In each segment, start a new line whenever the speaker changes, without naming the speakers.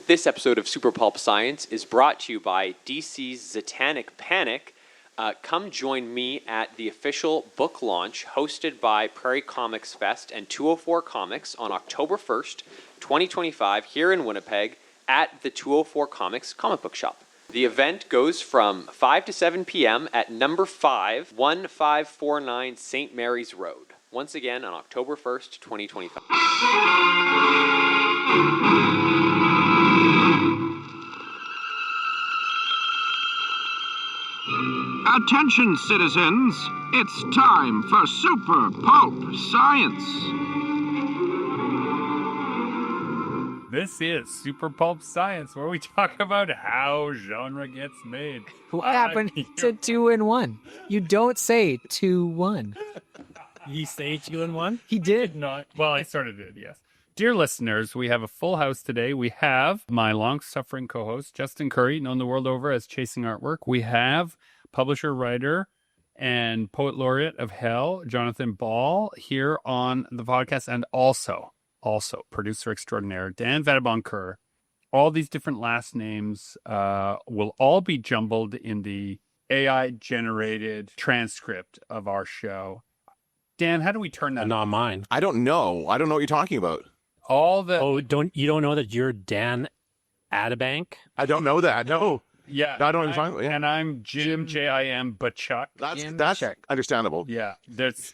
This episode of Super Pulp Science is brought to you by DC's Satanic Panic. Come join me at the official book launch hosted by Prairie Comics Fest and 204 Comics on October 1st, 2025 here in Winnipeg at the 204 Comics comic book shop. The event goes from 5 to 7 p.m. at number 5, 1549 St. Mary's Road. Once again on October 1st, 2025.
Attention, citizens! It's time for Super Pulp Science!
This is Super Pulp Science, where we talk about how genre gets made.
What happened to 2 and 1? You don't say 2-1.
You say 2 and 1?
He did.
Not. Well, I sort of did, yes. Dear listeners, we have a full house today. We have my long-suffering co-host, Justin Curry, known the world over as Chasing Artwork. We have publisher, writer, and poet laureate of Hell, Jonathan Ball, here on the podcast, and also producer extraordinaire, Dan Vadeboncoeur. All these different last names will all be jumbled in the AI-generated transcript of our show. Dan, how do we turn that?
Not mine.
I don't know. I don't know what you're talking about.
All the
Oh, you don't know that you're Dan Adabank?
I don't know that. No.
yeah,
I don't know what you're talking about. Yeah.
and I'm Jim J-I-M Bachuk.
That's
check.
understandable.
Yeah, it's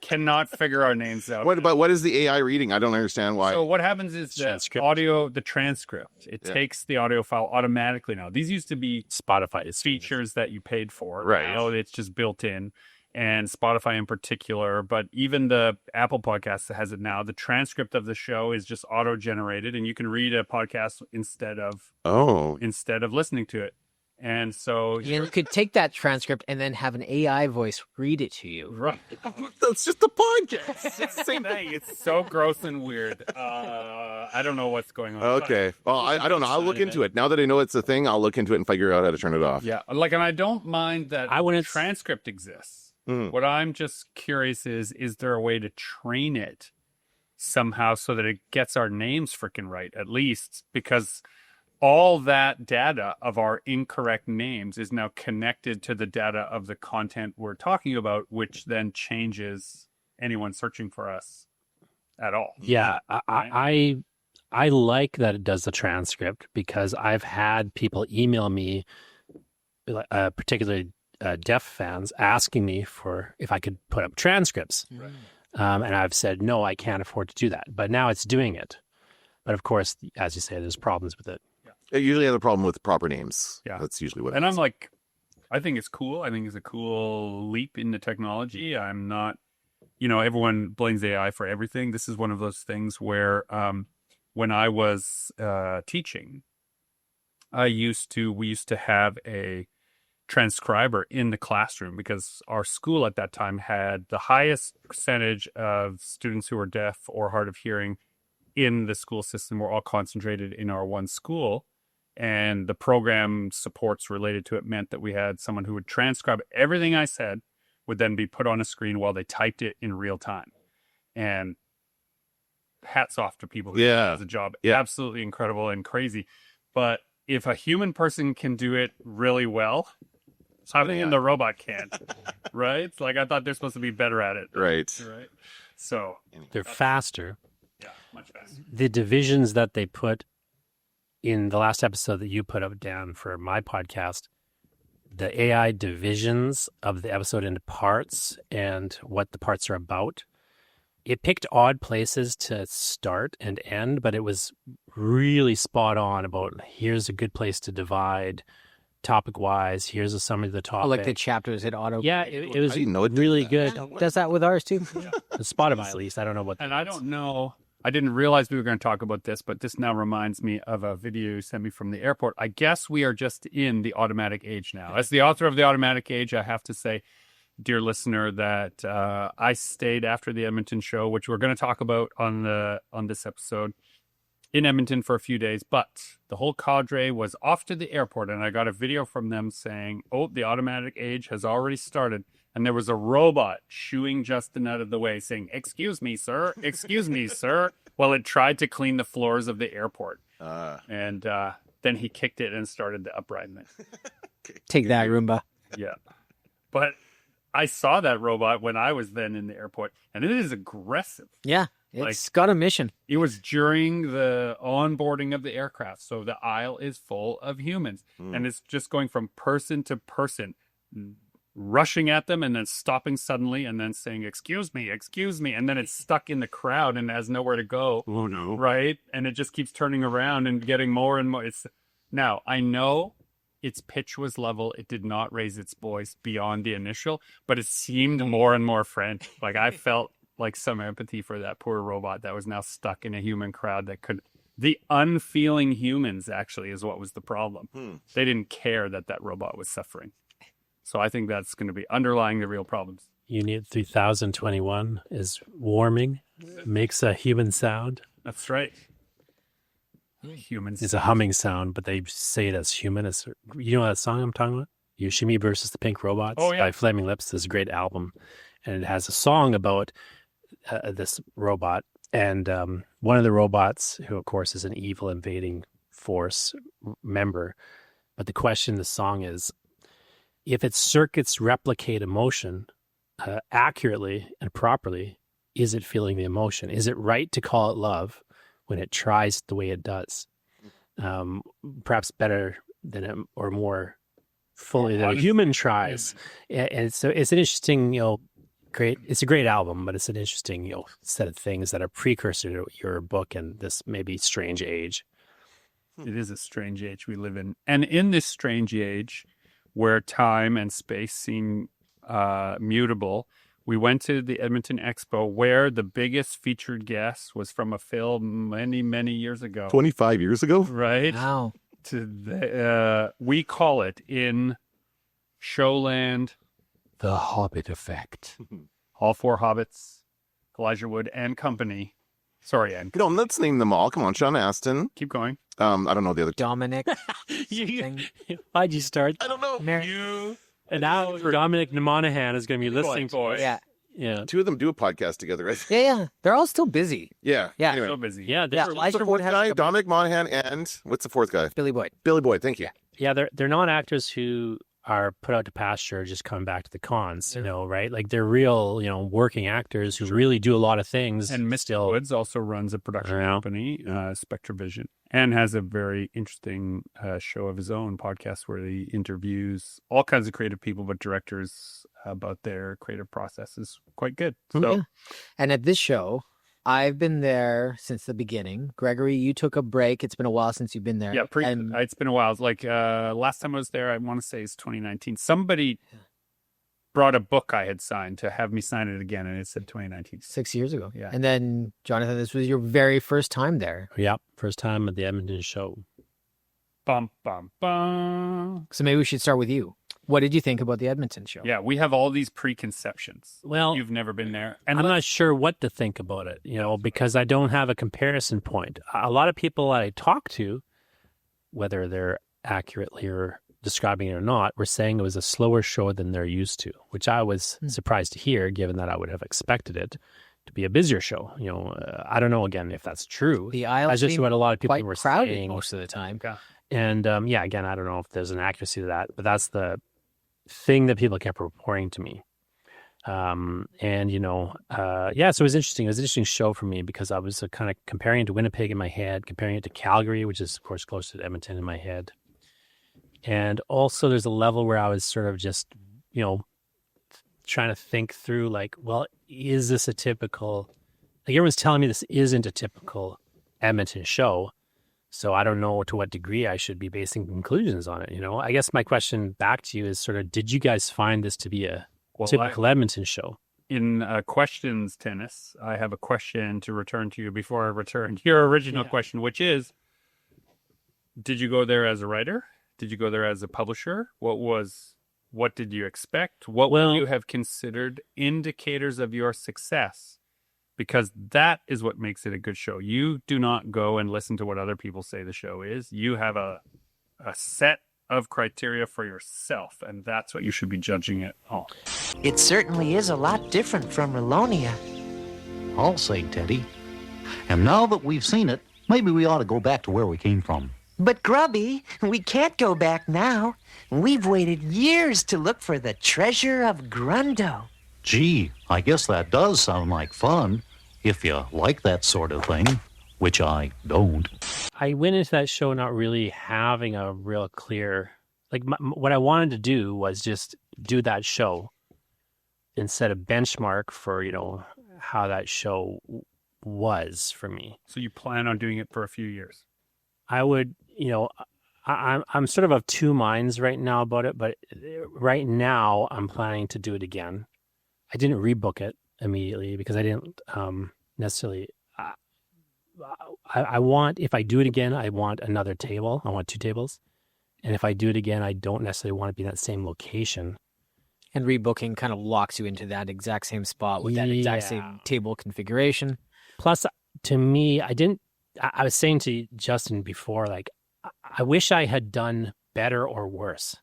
cannot figure our names out.
What is the AI reading? I don't understand why.
So what happens is the
Transcript.
the transcript, it takes the audio file automatically now. These used to be
Spotify is
features that you paid for.
Right.
Now it's just built in, and Spotify in particular, but even the Apple Podcast has it now. The transcript of the show is just auto-generated, and you can read a podcast instead of listening to it. And so
You could take that transcript and then have an AI voice read it to you.
right.
That's just a podcast.
It's the same thing. It's so gross and weird. I don't know what's going on.
Okay. Well, I don't know. I'll look into it. Now that I know it's a thing, I'll look into it and figure out how to turn it off.
Yeah, and I don't mind that transcript exists. What I'm just curious is there a way to train it somehow so that it gets our names freaking right, at least? Because all that data of our incorrect names is now connected to the data of the content we're talking about, which then changes anyone searching for us at all.
Yeah, I like that it does the transcript because I've had people email me, particularly deaf fans, asking me for if I could put up transcripts.
Right.
And I've said, no, I can't afford to do that. But now it's doing it. But of course, as you say, there's problems with it.
It usually has a problem with proper names.
Yeah.
That's usually what
And
it
I'm
is.
like, I think it's cool. I think it's a cool leap in the technology. I'm not, everyone blames AI for everything. This is one of those things where when I was teaching, we used to have a transcriber in the classroom because our school at that time had the highest percentage of students who were deaf or hard of hearing in the school system were all concentrated in our one school. And the program supports related to it meant that we had someone who would transcribe everything I said, would then be put on a screen while they typed it in real time. And hats off to people who do that as a job.
Yeah.
Absolutely incredible and crazy. But if a human person can do it really well, something in the robot can't, right? It's I thought they're supposed to be better at it.
Right.
So
They're faster.
yeah, much faster.
The divisions that they put in the last episode that you put up, Dan, for my podcast, the AI divisions of the episode into parts and what the parts are about, it picked odd places to start and end, but it was really spot on about here's a good place to divide topic-wise. Here's a summary of the topic.
Oh, like the chapters, it auto.
Yeah, it was
I didn't know it did
really
that.
good.
Does that with ours too?
Spotify, at least. I don't know what.
And I don't know. I didn't realize we were going to talk about this, but this now reminds me of a video you sent me from the airport. I guess we are just in the automatic age now. As the author of the automatic age, I have to say, dear listener, that I stayed after the Edmonton show, which we're going to talk about on this episode, in Edmonton for a few days. But the whole cadre was off to the airport, and I got a video from them saying, "Oh, the automatic age has already started." And there was a robot shooing Justin out of the way saying, "Excuse me, sir. Excuse me, sir," while it tried to clean the floors of the airport. And then he kicked it and started the uprising.
Take that, Roomba.
Yeah. But I saw that robot when I was then in the airport, and it is aggressive.
Yeah, it's got a mission.
It was during the onboarding of the aircraft, so the aisle is full of humans, and it's just going from person to person, rushing at them and then stopping suddenly and then saying, excuse me, and then it's stuck in the crowd and has nowhere to go.
Oh, no.
Right? And it just keeps turning around and getting more and more. Now, I know its pitch was level. It did not raise its voice beyond the initial, but it seemed more and more frantic. Like I felt like some empathy for that poor robot that was now stuck in a human crowd that could... The unfeeling humans actually is what was the problem. They didn't care that robot was suffering. So I think that's going to be underlying the real problems.
Unit 3021 is warming, makes a human sound.
That's right. Humans.
It's a humming sound, but they say it as human. You know that song I'm talking about? Yoshimi versus the Pink Robots by Flaming Lips. This is a great album. And it has a song about this robot. And one of the robots, who of course is an evil invading force member. But the question in the song is, if its circuits replicate emotion accurately and properly, is it feeling the emotion? Is it right to call it love when it tries the way it does? Perhaps better than or more fully than a human tries. And so it's an interesting, it's a great album, but it's an interesting, set of things that are precursor to your book and this maybe strange age.
It is a strange age we live in. And in this strange age, where time and space seem mutable, we went to the Edmonton Expo, where the biggest featured guest was from a film many, many years ago.
25 years ago?
Right?
Wow.
We call it in Showland
The Hobbit effect.
all four Hobbits, Elijah Wood and company. Sorry, Ann.
Let's name them all. Come on, Sean Astin.
Keep going.
I don't know the other.
Dominic.
Why'd you start?
I don't know.
You
And now Dominic Monaghan is going to be listening to
Yeah.
Yeah.
Two of them do a podcast together, I think.
Yeah. They're all still busy.
Yeah.
Yeah.
Anyway.
so busy.
Yeah,
Yeah.
What's the
Elijah
fourth
Wood has
guy? Dominic Monaghan and what's the fourth guy?
Billy Boyd.
Billy Boyd. Thank you.
yeah, they're not actors who are put out to pasture, just coming back to the cons, right? Like they're real, working actors who really do a lot of things.
And Mr. Woods also runs a production company, Spectravision, and has a very interesting show of his own, podcast, where he interviews all kinds of creative people, but directors about their creative process. Is quite good. So,
Yeah. And at this show, I've been there since the beginning. Gregory, you took a break. It's been a while since you've been there.
yeah,
And
it's been a while. Like last time I was there, I want to say it's 2019. Somebody brought a book I had signed to have me sign it again, and it said 2019.
6 years ago.
Yeah.
And then, Jonathan, this was your very first time there.
Yeah, first time at the Edmonton show.
Bum, bum, bum.
So maybe we should start with you. What did you think about the Edmonton show?
Yeah, we have all these preconceptions.
Well,
You've never been there. And
I'm not sure what to think about it, because I don't have a comparison point. A lot of people I talk to, whether they're accurately or describing it or not, were saying it was a slower show than they're used to, which I was surprised to hear, given that I would have expected it to be a busier show. I don't know, again, if that's true.
The aisle
That's just
seemed
what a lot of people
quite
were
crowded
saying.
most of the time.
Okay.
And again, I don't know if there's an accuracy to that, but that's the thing that people kept reporting to me. So it was interesting. It was an interesting show for me because I was kind of comparing it to Winnipeg in my head, comparing it to Calgary, which is, of course, close to Edmonton in my head. And also there's a level where I was sort of just, trying to think through, like, well, is this a typical, like everyone's telling me this isn't a typical Edmonton show. So I don't know to what degree I should be basing conclusions on it. I guess my question back to you is sort of, did you guys find this to be a typical Edmonton show?
In questions tennis, I have a question to return to you before I return to your original question, which is, did you go there as a writer? Did you go there as a publisher? What did you expect? What would you have considered indicators of your success? Because that is what makes it a good show. You do not go and listen to what other people say the show is. You have a set of criteria for yourself, and that's what you should be judging it on.
It certainly is a lot different from Relonia.
I'll say, Teddy. And now that we've seen it, Maybe we ought to go back to where we came from.
But Grubby, we can't go back now. We've waited years to look for the treasure of Grundo.
Gee, I guess that does sound like fun, if you like that sort of thing, which I don't.
I went into that show not really having a real clear, like what I wanted to do was just do that show and set a benchmark for, how that show was for me.
So you plan on doing it for a few years?
I would, I'm sort of two minds right now about it, but right now I'm planning to do it again. I didn't rebook it immediately because I didn't necessarily. I want, if I do it again, I want another table. I want 2 tables. And if I do it again, I don't necessarily want to be in that same location.
And rebooking kind of locks you into that exact same spot with that exact same table configuration.
Plus, to me, I was saying to Justin before, like, I wish I had done better or worse.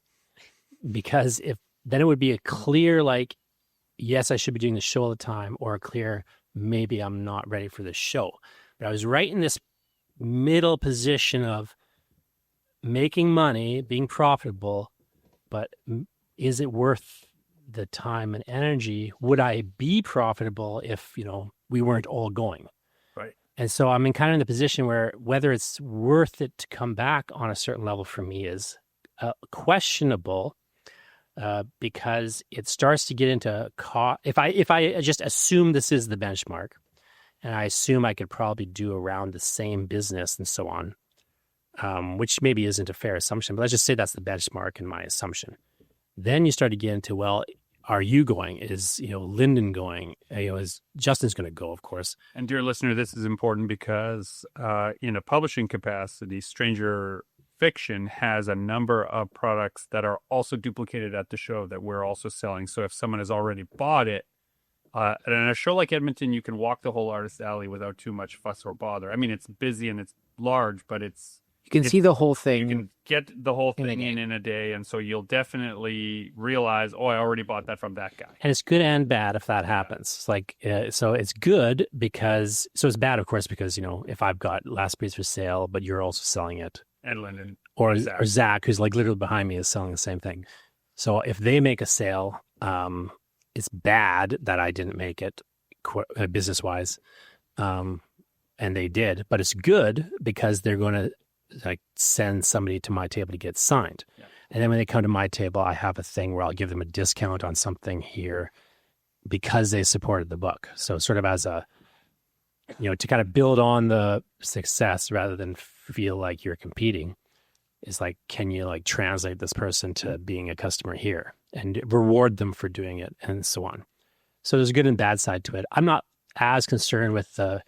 Because then it would be a clear, like, yes, I should be doing the show all the time, or a clear, maybe I'm not ready for the show. But I was right in this middle position of making money, being profitable, but is it worth the time and energy? Would I be profitable if, we weren't all going?
Right.
And so I'm kind of in the position where whether it's worth it to come back on a certain level for me is questionable. Because it starts to get into if I just assume this is the benchmark, and I assume I could probably do around the same business and so on, which maybe isn't a fair assumption, but let's just say that's the benchmark in my assumption. Then you start to get into, well, are you going? Is Lyndon going? Is Justin's going to go? Of course.
And dear listener, this is important because in a publishing capacity, Stranger Fiction has a number of products that are also duplicated at the show that we're also selling. So if someone has already bought it, and in a show like Edmonton, you can walk the whole artist alley without too much fuss or bother. I mean, it's busy and it's large, but
you can see the whole thing.
You can get the whole thing in a day, and so you'll definitely realize, I already bought that from that guy.
And it's good and bad if that happens. It's like, so it's good because, so it's bad, of course, because, if I've got Last Breeze for sale, but you're also selling it.
And Lyndon.
Or Zach, who's like literally behind me, is selling the same thing. So if they make a sale, it's bad that I didn't make it business-wise, and they did. But it's good because they're going to send somebody to my table to get signed. Yeah. And then when they come to my table, I have a thing where I'll give them a discount on something here because they supported the book. So sort of as a, to kind of build on the success rather than feel like you're competing, is like, can you translate this person to being a customer here and reward them for doing it and so on. So there's a good and bad side to it. I'm not as concerned with the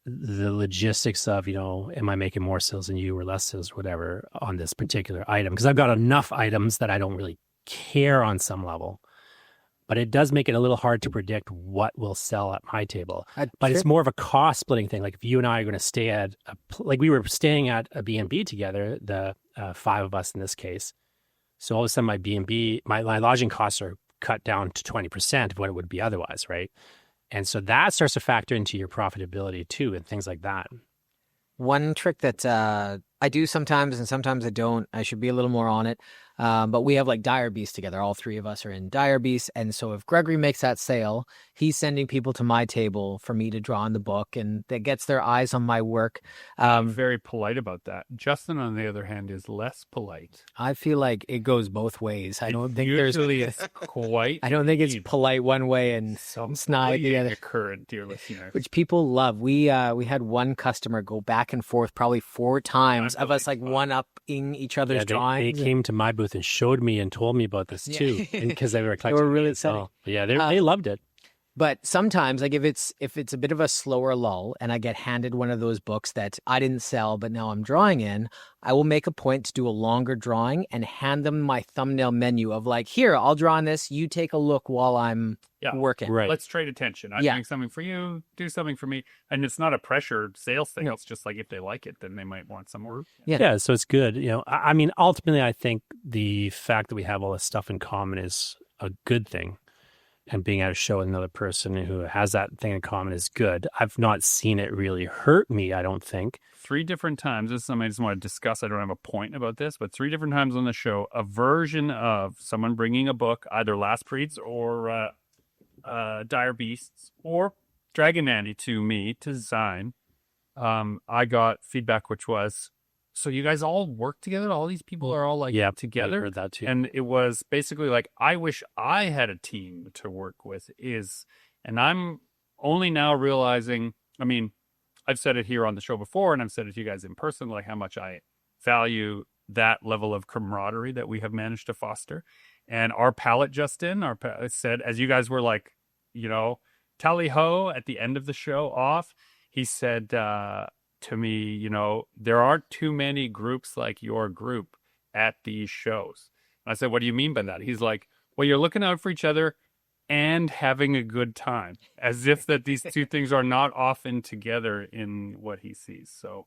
logistics of, am I making more sales than you or less sales or whatever on this particular item? Because I've got enough items that I don't really care on some level. But it does make it a little hard to predict what will sell at my table. But it's more of a cost splitting thing. Like if you and I are going to stay at, we were staying at a B&B together, the 5 of us in this case. So all of a sudden my B&B, my lodging costs are cut down to 20% of what it would be otherwise, right? And so that starts to factor into your profitability too and things like that.
One trick that I do sometimes and sometimes I don't, I should be a little more on it, but we have Dire Beast together. All 3 of us are in Dire Beast. And so if Gregory makes that sale, he's sending people to my table for me to draw in the book, and that gets their eyes on my work.
I'm very polite about that. Justin, on the other hand, is less polite.
I feel like it goes both ways. I don't think
usually it's quite.
I don't think it's polite one way and snide the other.
Current, dear listener.
Which people love. We had one customer go back and forth probably 4 times of us one-upping each other's drawings.
They came to my booth and showed me and told me about this too, because they were
they were really excited.
Yeah, they loved it.
But sometimes, if it's a bit of a slower lull and I get handed one of those books that I didn't sell but now I'm drawing in, I will make a point to do a longer drawing and hand them my thumbnail menu of here, I'll draw on this, you take a look while I'm working.
Right. Let's trade attention. I'm doing something for you, do something for me. And it's not a pressured sales thing. No. It's just if they like it, then they might want some more.
Yeah, so it's good. I mean, ultimately, I think the fact that we have all this stuff in common is a good thing. and being at a show with another person who has that thing in common is good. I've not seen it really hurt me, I don't think.
3 different times, this is something I just want to discuss. I don't have a point about this, but 3 different times on the show, a version of someone bringing a book, either Last Breeds or Dire Beasts or Dragon Nanny to me to design. I got feedback which was, so you guys all work together? All these people are all like together?
I heard that too.
And it was basically like, I wish I had a team to work with and I'm only now realizing, I mean, I've said it here on the show before, and I've said it to you guys in person, like how much I value that level of camaraderie that we have managed to foster. And our palette, Justin, said, as you guys were like, tally ho at the end of the show off, he said to me, there aren't too many groups like your group at these shows. And I said, what do you mean by that? He's like, well, you're looking out for each other and having a good time, as if that these 2 things are not often together in what he sees. So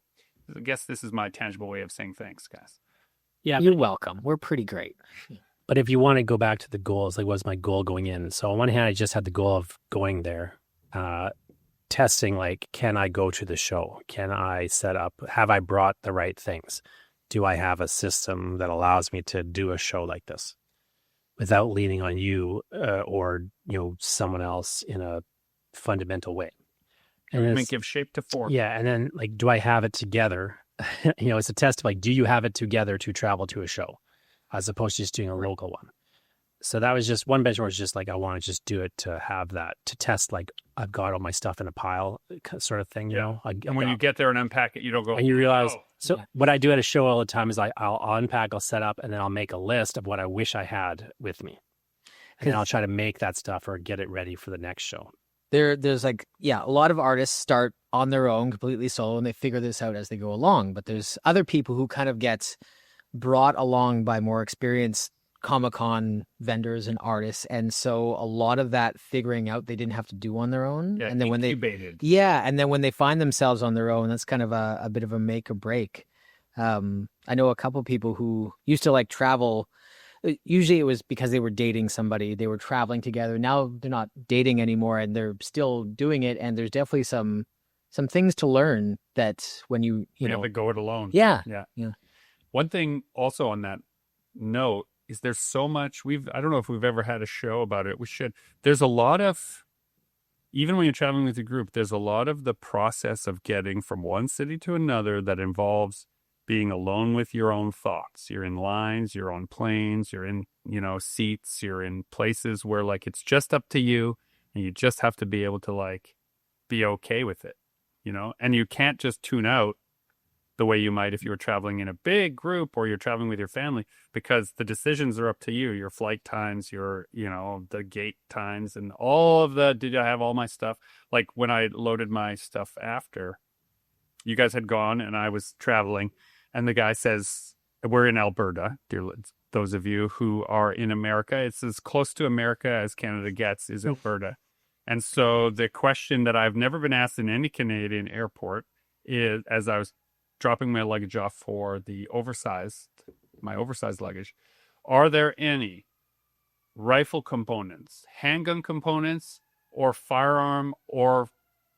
I guess this is my tangible way of saying thanks, guys.
Yeah,
You're welcome. We're pretty great.
but if you want to go back to the goals, like what's my goal going in? So on one hand, I just had the goal of going there, testing, like, can I go to the show? Can I set up? Have I brought the right things? Do I have a system that allows me to do a show like this without leaning on you or someone else in a fundamental way?
And then give shape to form.
Yeah, and then like, do I have it together? It's a test of like, do you have it together to travel to a show, as opposed to just doing a local one? So that was just one benchmark. Was just like, I want to just do it to have that, to test, like, I've got all my stuff in a pile sort of thing,
And when you get there and unpack it, you don't go,
and you realize, what I do at a show all the time is I'll unpack, I'll set up, and then I'll make a list of what I wish I had with me. And then I'll try to make that stuff or get it ready for the next show.
There's like, a lot of artists start on their own, completely solo, and they figure this out as they go along. But there's other people who kind of get brought along by more experienced Comic-Con vendors and artists, and so a lot of that figuring out they didn't have to do on their own.
Yeah,
and then
incubated.
and then when they find themselves on their own, that's kind of a bit of a make or break. I know a couple people who used to like travel. Usually it was because they were dating somebody, they were traveling together. Now they're not dating anymore and they're still doing it. And there's definitely some things to learn that when you
have to go it alone.
Yeah.
One thing also on that note is there's so much I don't know if we've ever had a show about it. We should. There's a lot of, even when you're traveling with a group, there's a lot of the process of getting from one city to another that involves being alone with your own thoughts. You're in lines, you're on planes, you're in, seats, you're in places where like it's just up to you and you just have to be able to like be okay with it, and you can't just tune out the way you might if you were traveling in a big group or you're traveling with your family, because the decisions are up to you. Your flight times, your, the gate times, and all of did I have all my stuff? Like when I loaded my stuff after you guys had gone and I was traveling, and the guy says, we're in Alberta, those of you who are in America, it's as close to America as Canada gets is Alberta. And so the question that I've never been asked in any Canadian airport is, as I was dropping my luggage off for my oversized luggage, are there any rifle components, handgun components, or firearm, or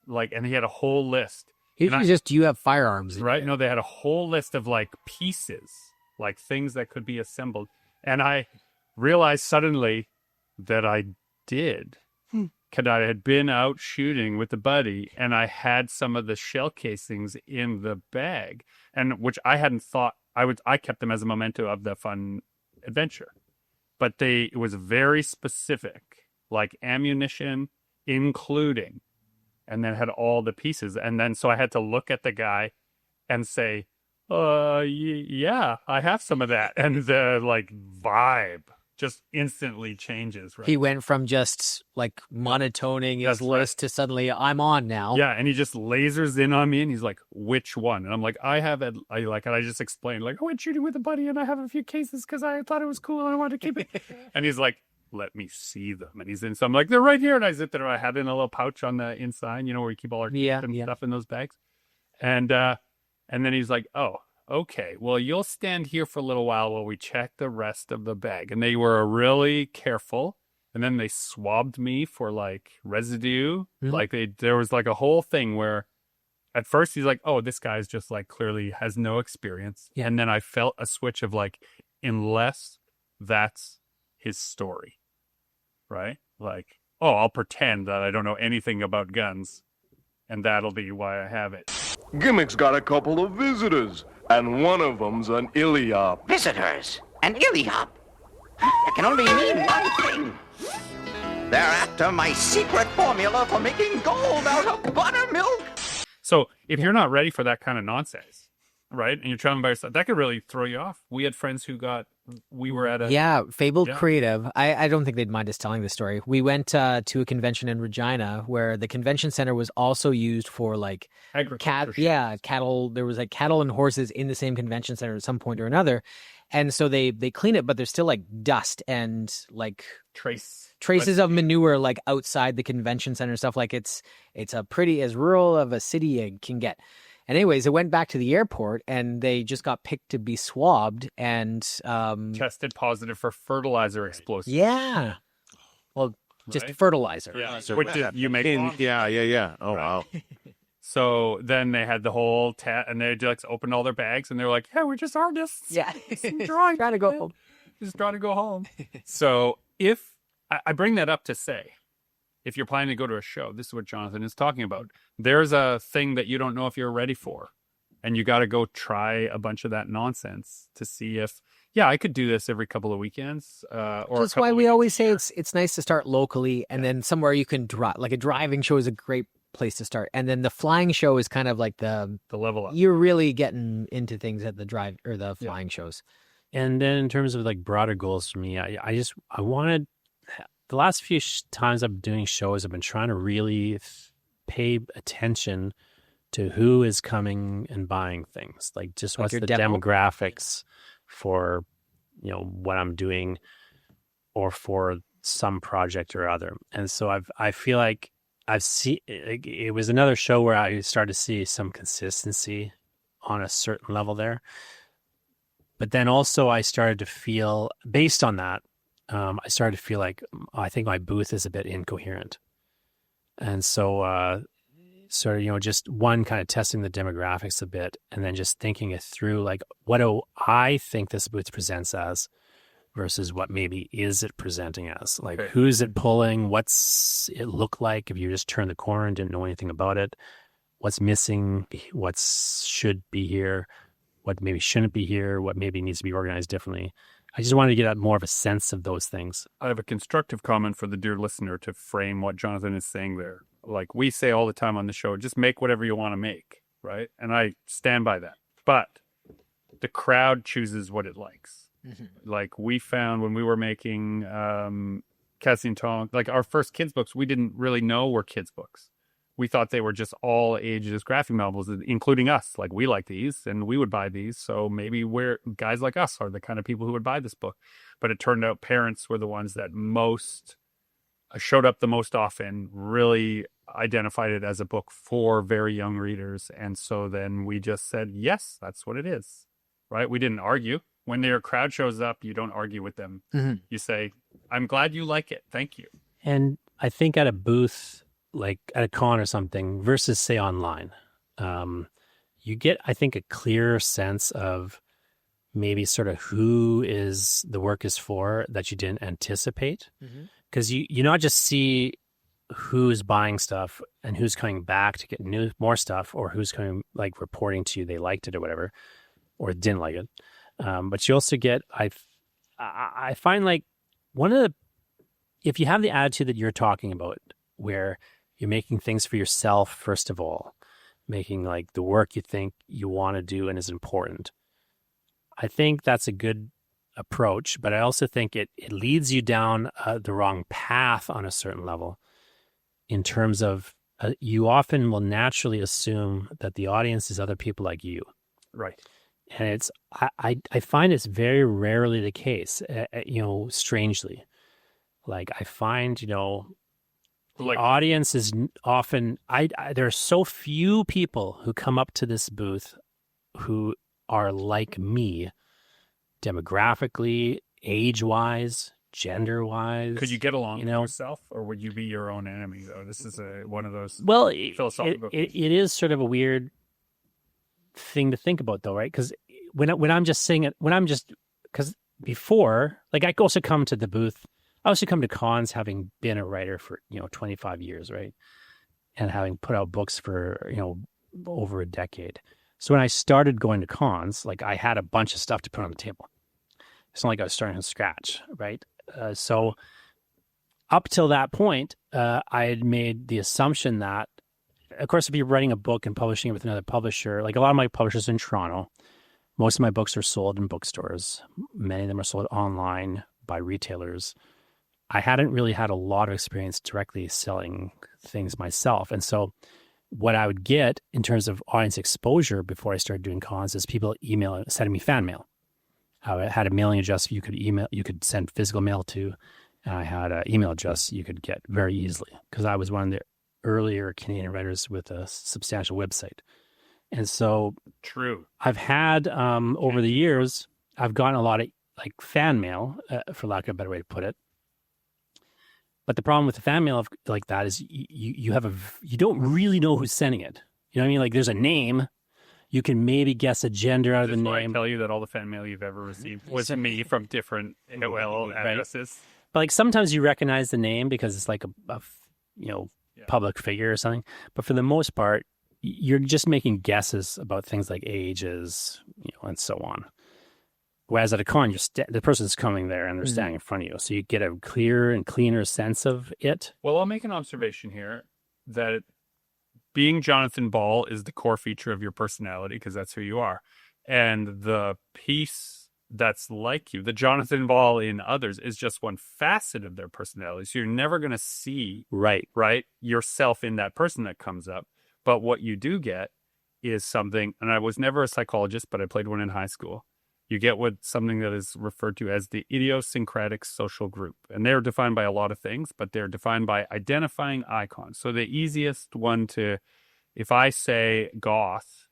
like, and he had a whole list.
Usually just, do you have firearms?
Right? No, they had a whole list of like pieces, like things that could be assembled. And I realized suddenly that I did. Because I had been out shooting with a buddy and I had some of the shell casings in the bag, and which I hadn't thought I kept them as a memento of the fun adventure. But it was very specific, like ammunition including, and then had all the pieces. And then so I had to look at the guy and say, yeah, I have some of that. And the like vibe just instantly changes, right?
He went from just like monotoning his list to suddenly, I'm on now.
Yeah, and he just lasers in on me and he's like, which one? And I'm like, and I just explained, like, I went shooting with a buddy and I have a few cases because I thought it was cool and I wanted to keep it. And he's like, let me see them. And he's in, so I'm like, they're right here. And I zipped it. I had it in a little pouch on the inside, where we keep all our stuff in those bags. And then he's like, oh, okay, well, you'll stand here for a little while we check the rest of the bag. And they were really careful and then they swabbed me for like residue.
Mhm.
Like there was like a whole thing where at first he's like, oh, this guy's just like clearly has no experience.
Yeah.
And then I felt a switch of like, unless that's his story, right? Like, oh, I'll pretend that I don't know anything about guns, and that'll be why I have it.
Gimmick's got a couple of visitors, and one of them's an Iliop.
Visitors, an Iliop. That can only mean one thing. They're after my secret formula for making gold out of buttermilk.
So if you're not ready for that kind of nonsense, right, and you're traveling by yourself, that could really throw you off. We had friends who we were at a...
Yeah, Fabled
Yeah.
Creative. I don't think they'd mind us telling this story. We went to a convention in Regina where the convention center was also used for like
agriculture.
cattle. There was like cattle and horses in the same convention center at some point or another. And so they clean it, but there's still like dust and like traces of manure like outside the convention center stuff. Like it's a pretty as rural of a city you can get. And anyways, it went back to the airport and they just got picked to be swabbed and
tested positive for fertilizer explosives.
Yeah. Well, just
Right?
fertilizer.
Yeah. Which you make bombs.
Yeah. Oh, wow.
So then they had the whole and they just opened all their bags and they were like, yeah, we're just artists.
Yeah.
Drawing.
Trying to go home.
Just trying to go home. So if I bring that up to say, if you're planning to go to a show, this is what Jonathan is talking about. There's a thing that you don't know if you're ready for. And you got to go try a bunch of that nonsense to see if, yeah, I could do this every couple of weekends. Or
That's why we always say it's nice to start locally and then somewhere you can drive. Like a driving show is a great place to start. And then the flying show is kind of like the
level up.
You're really getting into things at the drive or the flying shows.
And then in terms of like broader goals for me, I wanted, the last few times I'm doing shows, I've been trying to really pay attention to who is coming and buying things. Like just
Like
what's
your
the
demo?
demographics for, what I'm doing or for some project or other. And so I feel like it was another show where I started to see some consistency on a certain level there. But then also I started to feel, based on that, I started to feel like I think my booth is a bit incoherent. And so just one, kind of testing the demographics a bit and then just thinking it through, like, what do I think this booth presents as versus what maybe is it presenting as? Like, who's it pulling? What's it look like if you just turned the corner and didn't know anything about it? What's missing? What should be here? What maybe shouldn't be here? What maybe needs to be organized differently? I just wanted to get more of a sense of those things.
I have a constructive comment for the dear listener to frame what Jonathan is saying there. Like we say all the time on the show, just make whatever you want to make, right? And I stand by that. But the crowd chooses what it likes. Mm-hmm. Like we found when we were making Cassie and Tom, like our first kids books, we didn't really know were kids books. We thought they were just all ages graphic novels, including us. Like we like these and we would buy these. So maybe guys like us are the kind of people who would buy this book. But it turned out parents were the ones that most showed up the most often, really identified it as a book for very young readers. And so then we just said, yes, that's what it is, right? We didn't argue. When their crowd shows up, you don't argue with them. Mm-hmm. You say, I'm glad you like it. Thank you.
And I think at a booth, like at a con or something versus say online, you get, I think, a clearer sense of maybe sort of who is the work is for that you didn't anticipate. Because you not just see who's buying stuff and who's coming back to get more stuff or who's coming, like, reporting to you they liked it or whatever, or didn't like it. But you also get, I find like if you have the attitude that you're talking about, where you're making things for yourself, first of all, making like the work you think you want to do and is important, I think that's a good approach. But I also think it leads you down the wrong path on a certain level in terms of you often will naturally assume that the audience is other people like you.
Right.
And it's, I find it's very rarely the case, strangely. Like I find, the audience is often, there are so few people who come up to this booth who are like me, demographically, age-wise, gender-wise.
Could you get along
you
with
know?
yourself, or would you be your own enemy? Though this is one of those.
Well,
philosophical
it is sort of a weird thing to think about, though, right? Because when I'm just saying it, because before, like I also come to the booth, I also come to cons having been a writer for 25 years, right, and having put out books for over a decade. So when I started going to cons, like I had a bunch of stuff to put on the table. It's not like I was starting from scratch, right? So up till that point, I had made the assumption that, of course, if you're writing a book and publishing it with another publisher, like a lot of my publishers in Toronto, most of my books are sold in bookstores. Many of them are sold online by retailers. I hadn't really had a lot of experience directly selling things myself. And so what I would get in terms of audience exposure before I started doing cons is people sending me fan mail. I had a mailing address you could send physical mail to. And I had an email address you could get very easily because I was one of the earlier Canadian writers with a substantial website. And so
True.
I've had, over the years, I've gotten a lot of like fan mail, for lack of a better way to put it. But the problem with the fan mail like that is you don't really know who's sending it. You know what I mean? Like there's a name. You can maybe guess a gender out of the name.
I tell you that all the fan mail you've ever received was me from different AOL addresses.
But like sometimes you recognize the name because it's like a public figure or something. But for the most part, you're just making guesses about things like ages, and so on. Whereas at a con, the person's coming there and they're standing in front of you. So you get a clearer and cleaner sense of it.
Well, I'll make an observation here that being Jonathan Ball is the core feature of your personality because that's who you are. And the piece that's like you, the Jonathan Ball in others, is just one facet of their personality. So you're never going to see right yourself in that person that comes up. But what you do get is something, and I was never a psychologist, but I played one in high school. You get something that is referred to as the idiosyncratic social group. And they're defined by a lot of things, but they're defined by identifying icons. So the easiest one if I say goth,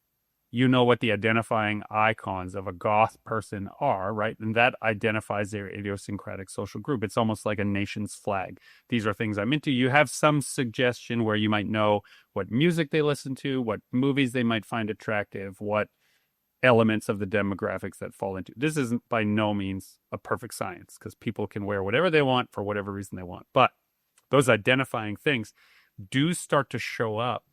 you know what the identifying icons of a goth person are, right? And that identifies their idiosyncratic social group. It's almost like a nation's flag. These are things I'm into. You have some suggestion where you might know what music they listen to, what movies they might find attractive, what elements of the demographics that fall into. This isn't by no means a perfect science because people can wear whatever they want for whatever reason they want. But those identifying things do start to show up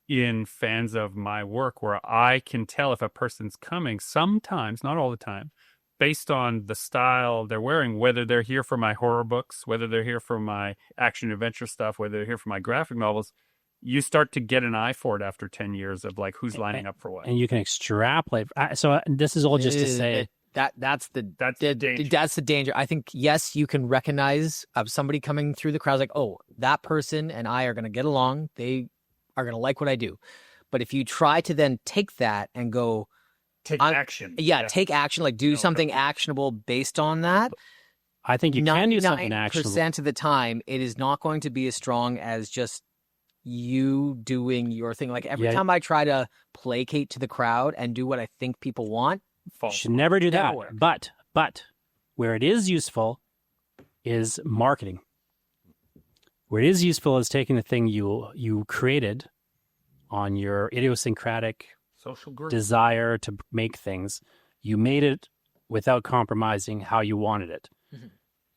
in fans of my work where I can tell if a person's coming sometimes, not all the time, based on the style they're wearing, whether they're here for my horror books, whether they're here for my action adventure stuff, whether they're here for my graphic novels. You start to get an eye for it after 10 years of like who's lining up for what.
And you can extrapolate. So this is all just to say
that's the danger. I think, yes, you can recognize somebody coming through the crowd like, oh, that person and I are going to get along. They are going to like what I do. But if you try to then take that and go
take action.
Yeah, take action, like do something actionable based on that.
I think you can do something actionable.
99% of the time, it is not going to be as strong as just you doing your thing. Like every time I try to placate to the crowd and do what I think people want,
you should never do that. But where it is useful is marketing. Where it is useful is taking the thing you created on your idiosyncratic
social group
desire to make things. You made it without compromising how you wanted it. Mm-hmm.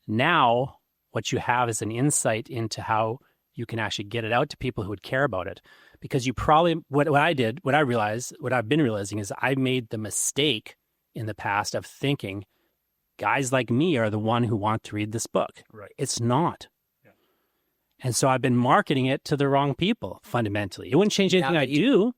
Now, what you have is an insight into how you can actually get it out to people who would care about it. Because you probably, what I've been realizing is I made the mistake in the past of thinking guys like me are the one who want to read this book.
Right.
It's not. Yeah. And so I've been marketing it to the wrong people, fundamentally. It wouldn't change anything I do.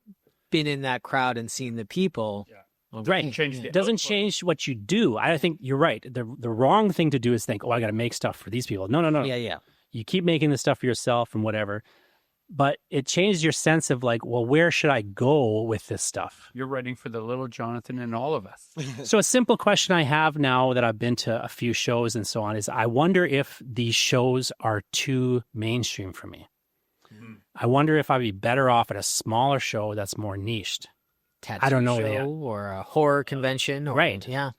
Been in that crowd and seen the people.
Yeah.
Right. It doesn't change what you do. I think you're right. The wrong thing to do is think, I got to make stuff for these people. No.
Yeah.
You keep making the stuff for yourself and whatever. But it changes your sense of like, well, where should I go with this stuff?
You're writing for the little Jonathan in all of us.
So a simple question I have now that I've been to a few shows and so on is I wonder if these shows are too mainstream for me. Mm-hmm. I wonder if I'd be better off at a smaller show that's more niched.
Tattoo
I don't know
show
yet.
Or a horror convention.
Right.
Yeah.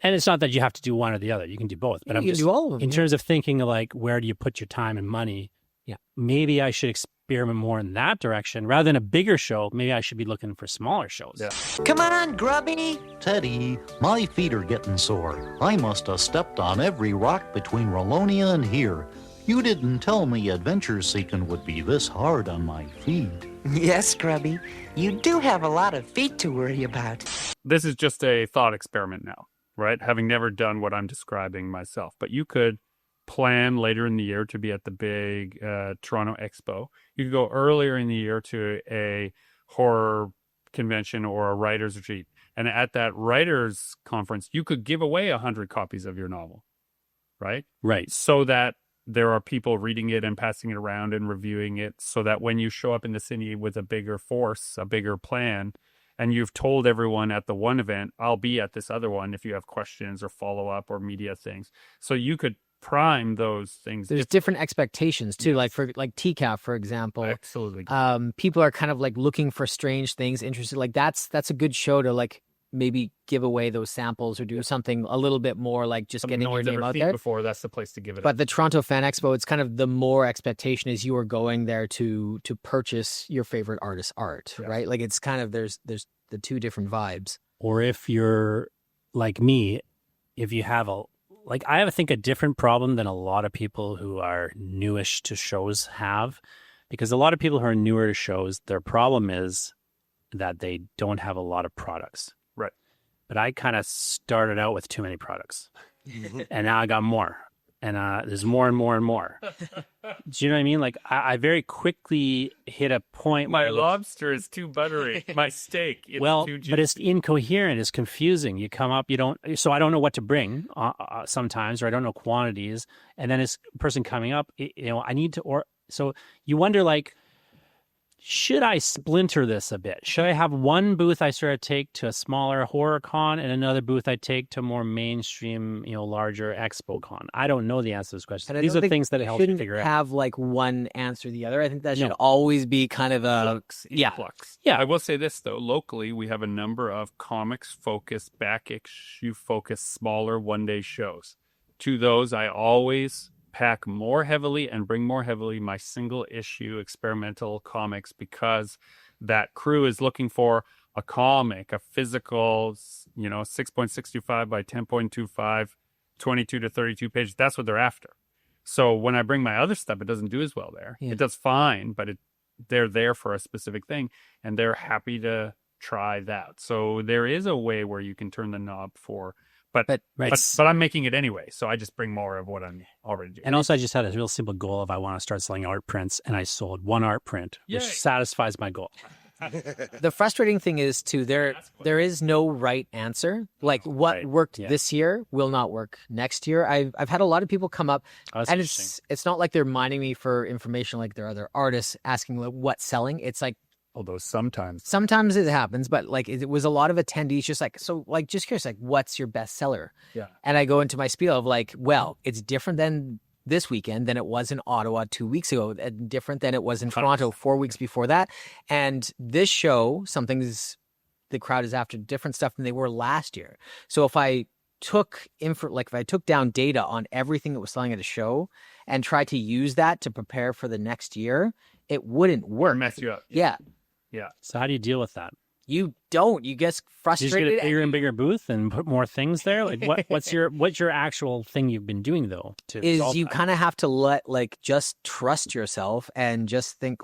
And it's not that you have to do one or the other. You can do both. But
You
I'm
can
just,
do all of them,
in
yeah.
terms of thinking like, where do you put your time and money?
Yeah.
Maybe I should experiment more in that direction. Rather than a bigger show, maybe I should be looking for smaller shows.
Yeah.
Come on, Grubby.
Teddy, my feet are getting sore. I must have stepped on every rock between Rolonia and here. You didn't tell me adventure seeking would be this hard on my feet.
Yes, Grubby. You do have a lot of feet to worry about.
This is just a thought experiment now, right? Having never done what I'm describing myself. But you could plan later in the year to be at the big Toronto Expo. You could go earlier in the year to a horror convention or a writer's retreat. And at that writer's conference, you could give away 100 copies of your novel, right?
Right.
So that there are people reading it and passing it around and reviewing it, so that when you show up in the city with a bigger force, a bigger plan, and you've told everyone at the one event, I'll be at this other one if you have questions or follow-up or media things. So you could prime those things.
There's different expectations too. Like for TCAF, for example,
Absolutely.
people are kind of like looking for strange things, interested. Like that's a good show to like maybe give away those samples or do something a little bit more like just
Something
getting
no
your
one's
name
ever
out
seen
there.
before, that's the place to give it
But
up.
the Toronto Fan Expo, it's kind of the more expectation is you are going there to purchase your favorite artist's art,
Yes.
right? Like it's kind of there's the two different vibes.
Or if you're like me, if you have I have, I think, a different problem than a lot of people who are newish to shows have, because a lot of people who are newer to shows, their problem is that they don't have a lot of products.
Right.
But I kind of started out with too many products, and now I got more, and there's more and more and more. Do you know what I mean? Like I very quickly hit a point.
My
where it looks-
lobster is too buttery. My steak is too juicy.
but it's incoherent. It's confusing. You come up, so I don't know what to bring sometimes, or I don't know quantities. And then this person coming up, I need to, so you wonder like, should I splinter this a bit? Should I have one booth I sort of take to a smaller horror con and another booth I take to more mainstream, larger expo con? I don't know the answer to this question.
And I
These
don't
are
think
things that
you
help you
shouldn't
figure out.
have like one answer or the other. I think that should
No.
always be kind of a yeah.
Flux.
Yeah.
I will say this though, locally we have a number of comics focused, back issue focused, smaller one-day shows. To those, I always pack more heavily and bring more heavily my single issue experimental comics, because that crew is looking for a comic, a physical, 6.65 by 10.25, 22 to 32 pages. That's what they're after. So when I bring my other stuff, it doesn't do as well there.
Yeah.
It does fine, but they're there for a specific thing, and they're happy to try that. So there is a way where you can turn the knob for, but I'm making it anyway. So I just bring more of what I'm already doing.
And also, I just had a real simple goal of I want to start selling art prints, and I sold one art print, which
Yay.
satisfies my goal.
The frustrating thing is too there is no right answer. Like what
Right.
worked
Yeah.
this year will not work next year. I've had a lot of people come up,
Oh, that's
and
interesting.
it's not like they're mining me for information like there are other artists asking like, what's selling. It's like
Although sometimes
sometimes it happens, but like it was a lot of attendees just like so like just curious like what's your best seller?
Yeah.
And I go into my spiel of like, well, it's different than this weekend than it was in Ottawa 2 weeks ago, and different than it was in Toronto 4 weeks before that. And this show, the crowd is after different stuff than they were last year. So if I took if I took down data on everything that was selling at a show and tried to use that to prepare for the next year, it wouldn't work.
mess you up.
Yeah.
So how do you deal with that?
You don't. You get
You just
frustrated.
get a bigger and bigger booth and put more things there. Like what's your actual thing you've been doing though? To
Is
solve
you
that?
kind of have to just trust yourself and just think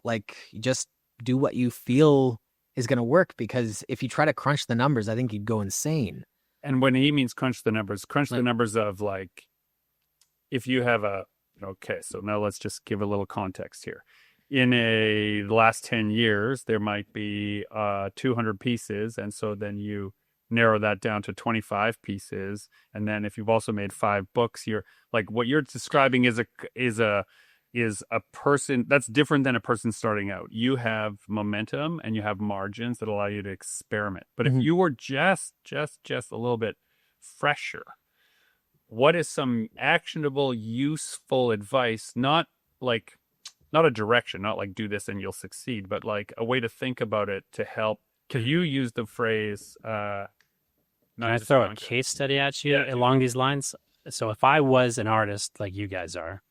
just do what you feel is going to work, because if you try to crunch the numbers, I think you'd go insane.
And when he means crunch the numbers of like, if you have so now let's just give a little context here. In the last 10 years, there might be 200 pieces. And so then you narrow that down to 25 pieces. And then if you've also made 5 books, you're like, what you're describing is a person that's different than a person starting out. You have momentum and you have margins that allow you to experiment. But if you were just a little bit fresher, what is some actionable, useful advice? Not a direction, not like do this and you'll succeed, but like a way to think about it to help. Because you use the phrase not
Can I
just
throw a
manga.
case study at you
Yeah,
along these lines? So if I was an artist like you guys are,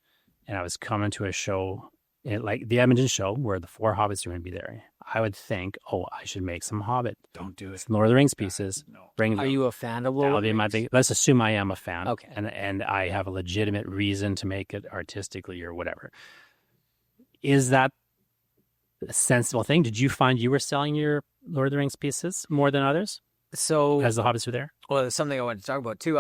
and I was coming to a show, like the Edmonton show, where the 4 Hobbits are going to be there, I would think, oh, I should make some Hobbit,
Don't do it.
some Lord of the Rings pieces.
No.
Bring them.
Are you a fan of
That'll
Lord
be
of the
my
Rings?
big. Let's assume I am a fan.
Okay.
And I have a legitimate reason to make it artistically or whatever. Is that a sensible thing? Did you find you were selling your Lord of the Rings pieces more than others
So,
as the Hobbits were there?
well, there's something I wanted to talk about too.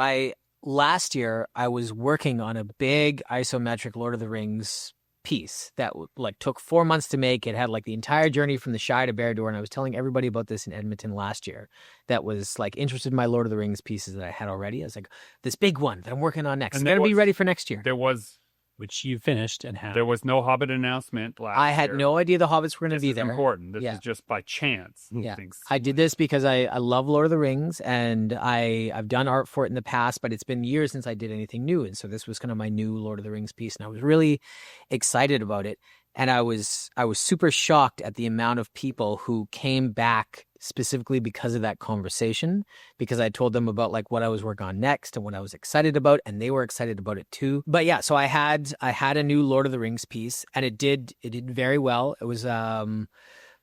Last year I was working on a big isometric Lord of the Rings piece that like took 4 months to make. It had like the entire journey from the Shire to Barad-dûr, and I was telling everybody about this in Edmonton last year that was like interested in my Lord of the Rings pieces that I had already. I was like, this big one that I'm working on next.
And
I'm
there
gonna be
was-
ready for next year.
There was
Which you finished and had.
there was no Hobbit announcement last
I had
year.
no idea the Hobbits were going to
This
be
is
there.
important. This
Yeah.
is just by chance.
Yeah,
Things-
I did this because I love Lord of the Rings, and I've done art for it in the past, but it's been years since I did anything new, and so this was kind of my new Lord of the Rings piece, and I was really excited about it. And I was super shocked at the amount of people who came back specifically because of that conversation, because I told them about like what I was working on next and what I was excited about, and they were excited about it too. But yeah, so I had a new Lord of the Rings piece, and it did very well. It was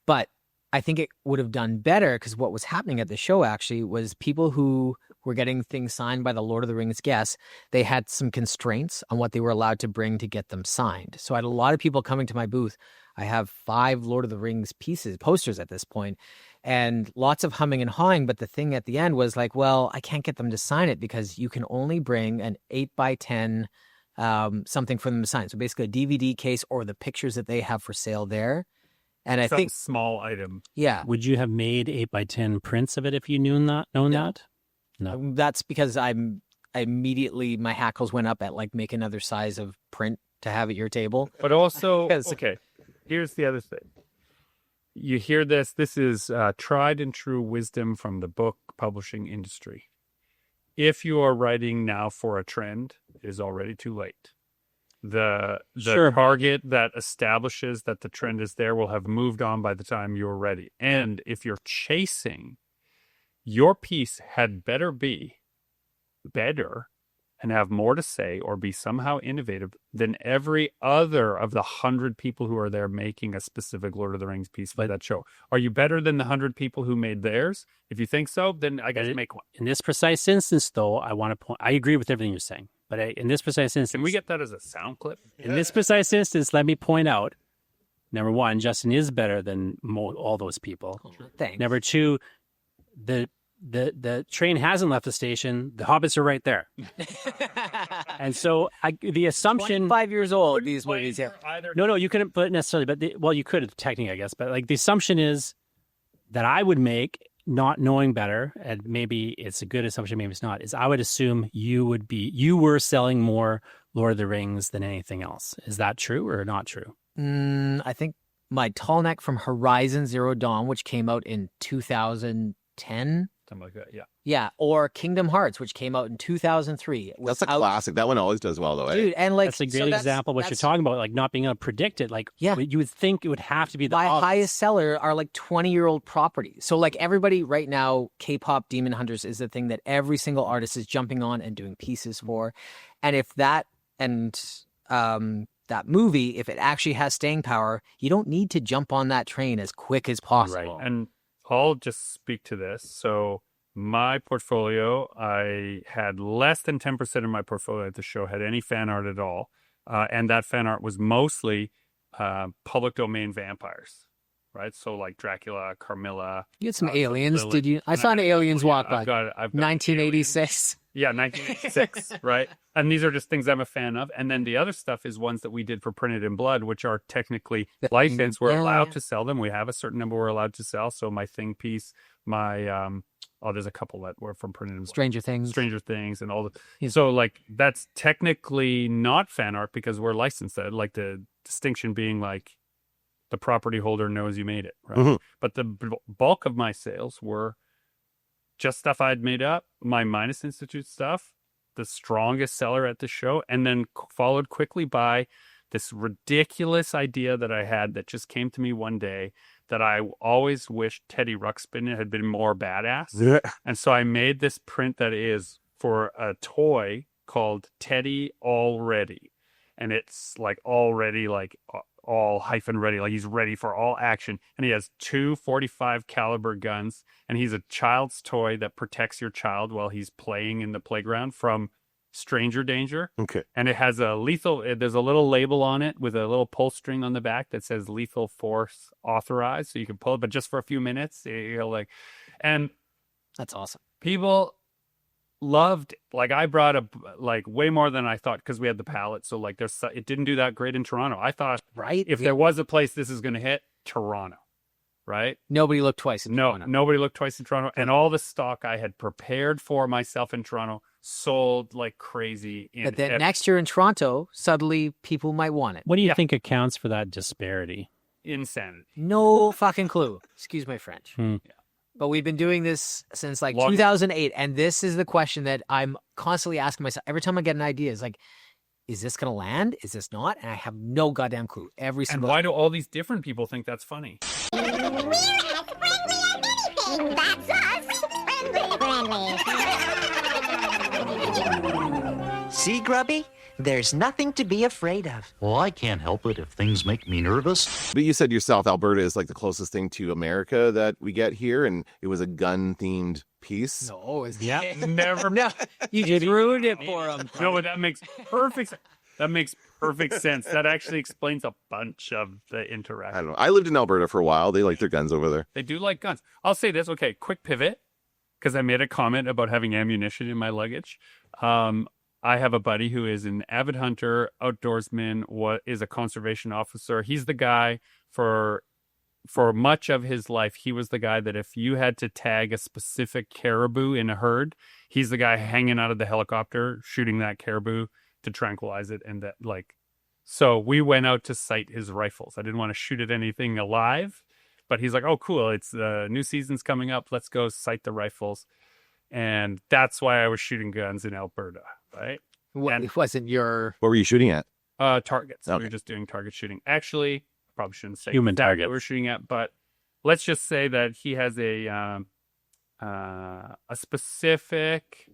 but I think it would have done better because what was happening at the show actually was people who were getting things signed by the Lord of the Rings guests, they had some constraints on what they were allowed to bring to get them signed. So I had a lot of people coming to my booth. I have 5 Lord of the Rings posters at this point, and lots of humming and hawing. But the thing at the end was like, well, I can't get them to sign it because you can only bring an 8x10 something for them to sign. So basically a DVD case or the pictures that they have for sale there. And I
Some
think,
small item.
yeah,
Would you have made 8x10 prints of it if you known that? No.
that's because I immediately, my hackles went up at like make another size of print to have at your table.
But also,
Yes.
okay, here's the other thing. You hear this. This is tried and true wisdom from the book publishing industry. If you are writing now for a trend, it is already too late. The
Sure.
target that establishes that the trend is there will have moved on by the time you're ready. And if you're chasing, your piece had better be better and have more to say or be somehow innovative than every other of the 100 people who are there making a specific Lord of the Rings piece for that show. Are you better than the 100 people who made theirs? If you think so, then I guess make one.
In this precise instance, though, I agree with everything you're saying. But in this precise instance,
Can we get that as a sound clip?
in this precise instance, let me point out, number one, Justin is better than all those people.
Thanks.
Number two, the train hasn't left the station. The hobbits are right there. And so the assumption...
25 years old, these movies, yeah.
No, you couldn't put it necessarily, but you could technically, I guess. But like the assumption is that I would make, not knowing better, and maybe it's a good assumption, maybe it's not, is I would assume you were selling more Lord of the Rings than anything else. Is that true or not true?
I think my tall neck from Horizon Zero Dawn, which came out in 2010.
Something like that, yeah.
Yeah, or Kingdom Hearts, which came out in 2003.
That's a classic. That one always does well, though. Eh?
Dude, and like
That's a great example of what you're talking about, like not being able to predict it. Like,
Yeah.
you would think it would have to be the
my
Hobbits.
highest seller are like 20-year-old properties. So like everybody right now, K-pop Demon Hunters is the thing that every single artist is jumping on and doing pieces for. And if that that movie, if it actually has staying power, you don't need to jump on that train as quick as possible.
Right. And I'll just speak to this. So my portfolio, I had less than 10% of my portfolio at the show had any fan art at all. And that fan art was mostly public domain vampires, right? So like Dracula, Carmilla.
You had some aliens,
Lily.
did you? I
And
saw an aliens walk by.
I've got
1986.
Yeah, 1986, right? And these are just things I'm a fan of. And then the other stuff is ones that we did for Printed in Blood, which are technically licensed. We're allowed to sell them. We have a certain number we're allowed to sell. So my Thing piece, my there's a couple that were from Printed in Blood.
Stranger Things,
and all the.
Yeah.
So like that's technically not fan art because we're licensed. That like the distinction being like the property holder knows you made it, right?
Mhm.
But the bulk of my sales were just stuff I'd made up, my Minus Institute stuff, the strongest seller at the show, and then followed quickly by this ridiculous idea that I had that just came to me one day that I always wished Teddy Ruxpin had been more badass. And so I made this print that is for a toy called Teddy Already. And it's like already, like all hyphen ready, like he's ready for all action. And he has 2 .45 caliber guns, and he's a child's toy that protects your child while he's playing in the playground from stranger danger.
Okay.
And it has a lethal, there's a little label on it with a little pull string on the back that says lethal force authorized. So you can pull it, but just for a few minutes. And
That's awesome.
people loved, like, I brought like way more than I thought because we had the palette. So like it didn't do that great in Toronto. I thought,
Right?
if there was a place this is going to hit, Toronto, right?
Nobody looked twice.
Nobody looked twice in Toronto. And all the stock I had prepared for myself in Toronto sold like crazy.
But then next year in Toronto, suddenly people might want it.
What do you think accounts for that disparity?
Insanity.
No fucking clue. Excuse my French.
Hmm.
Yeah.
But we've been doing this since like
Long-
2008. And this is the question that I'm constantly asking myself. Every time I get an idea, it's like, is this going to land? Is this not? And I have no goddamn clue. Every
And
single
why do all these different people think that's funny?
We're as friendly as anything. That's us. Friendly.
See, Grubby? There's nothing to be afraid of.
Well, I can't help it if things make me nervous.
But you said yourself, Alberta is like the closest thing to America that we get here, and it was a gun-themed piece.
No, it's
Never.
No, you just ruined it for them.
No, but that makes perfect sense. That makes perfect sense. That actually explains a bunch of the
I
interaction.
don't know. I lived in Alberta for a while. They like their guns over there.
They do like guns. I'll say this. Okay, quick pivot, because I made a comment about having ammunition in my luggage. I have a buddy who is an avid hunter, outdoorsman, is a conservation officer. He's the guy for much of his life. He was the guy that if you had to tag a specific caribou in a herd, he's the guy hanging out of the helicopter, shooting that caribou to tranquilize it. And that, like, so we went out to sight his rifles. I didn't want to shoot at anything alive, but he's like, oh, cool. It's the new season's coming up. Let's go sight the rifles. And that's why I was shooting guns in Alberta, right?
It wasn't your...
What were you shooting at?
Targets.
Okay.
We were just doing target shooting. Actually, I probably shouldn't say
Human
exactly
targets.
what we're shooting at, but let's just say that he has a specific...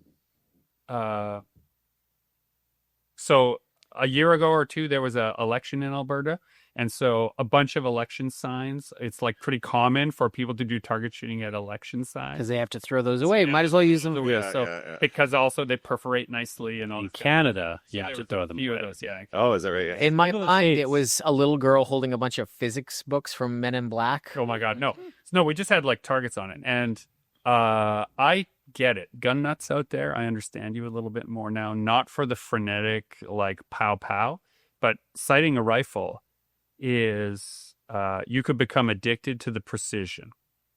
So a year ago or two, there was an election in Alberta. And so a bunch of election signs, it's like pretty common for people to do target shooting at election signs.
Because they have to throw those away. Might as well use them.
Because also they perforate nicely and all.
In Canada, you have
there
to
was
throw
a
them
few
away.
of those, yeah.
Oh, is that right? Yeah.
In my
Those
mind,
dates.
it was a little girl holding a bunch of physics books from Men in Black.
Oh my God, no. No, we just had like targets on it. And I get it. Gun nuts out there, I understand you a little bit more now. Not for the frenetic, like pow pow, but sighting a rifle is, you could become addicted to the precision.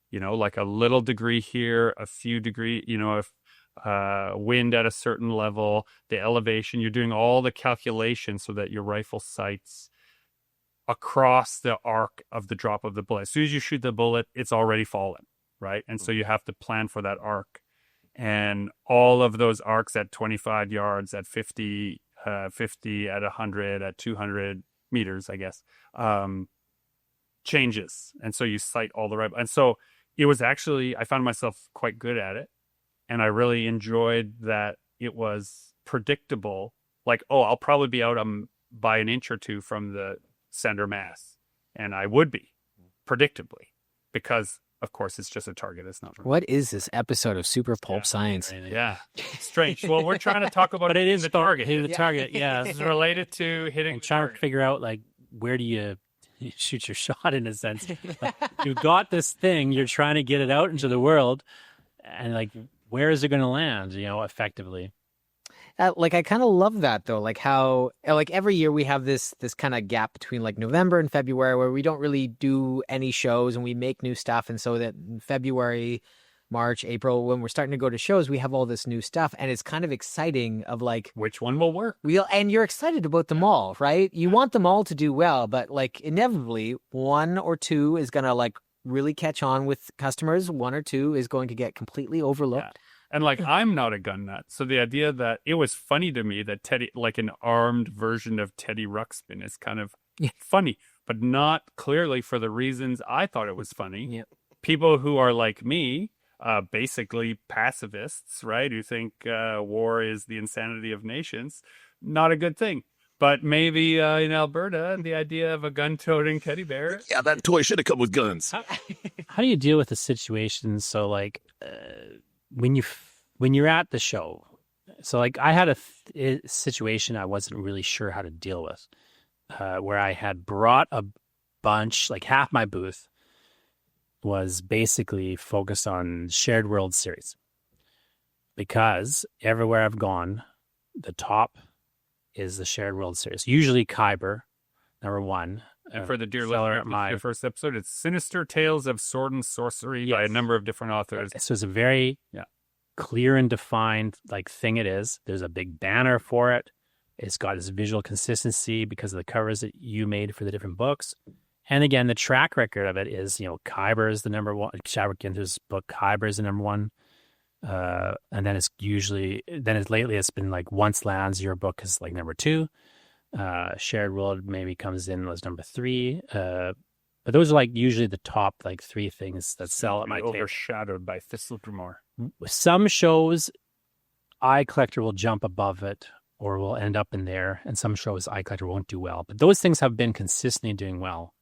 You know, like a little degree here, a few degree, you know, if wind at a certain level, the elevation, you're doing all the calculations so that your rifle sights across the arc of the drop of the bullet. As soon as you shoot the bullet, it's already fallen, right? And so you have to plan for that arc. And all of those arcs at 25 yards, at 50, at 100, at 200 meters, I guess, changes. And so you sight all the right. And so it was actually, I found myself quite good at it. And I really enjoyed that it was predictable. Like, oh, I'll probably be out by an inch or two from the center mass. And I would be, predictably, because, of course, it's just a target. It's not.
What is this episode of Super Pulp Science?
Yeah. Strange. Well, we're trying to talk about
But it is
the target.
Hitting the target, yeah.
It's related to hitting
And
the
trying to
target.
figure out, like, where do you shoot your shot, in a sense. Like, you got this thing, you're trying to get it out into the world, and, like, where is it going to land, you know, effectively?
Like, I kind of love that, though. Like how, like, every year we have this kind of gap between like November and February where we don't really do any shows and we make new stuff. And so that in February, March, April, when we're starting to go to shows, we have all this new stuff. And it's kind of exciting of like,
which one will work?
And you're excited about them all, right? You want them all to do well, but like inevitably one or two is going to like really catch on with customers. One or two is going to get completely overlooked.
Yeah. And like, I'm not a gun nut. So the idea that it was funny to me that Teddy, like an armed version of Teddy Ruxpin, is kind of funny. but not clearly for the reasons I thought it was funny.
Yep.
People who are like me, basically pacifists, right, who think war is the insanity of nations, not a good thing. But maybe in Alberta, the idea of a gun-toting teddy bear.
Yeah, that toy should have come with guns.
How do you deal with the situation? So, like, when you're at the show, so like I had a situation I wasn't really sure how to deal with, where I had brought a bunch, like half my booth was basically focused on Shared World series, because everywhere I've gone, the top is the Shared World series. Usually Kyber, number one.
And for the dear
seller
listener,
at my
your first episode, it's Sinister Tales of Sword and Sorcery by a number of different authors.
So it's a very clear and defined like thing it is. There's a big banner for it. It's got this visual consistency because of the covers that you made for the different books. And again, the track record of it is, Kyber is the number one. Chadwick Ginther's book, Kyber, is the number one. And then lately it's been like Once Lands, your book is like number 2. Shared World maybe comes in as number 3. But those are like usually the top like 3 things that sell at my table.
Overshadowed by Thistledrumore.
Some shows, iCollector will jump above it or will end up in there, and some shows iCollector won't do well. But those things have been consistently doing well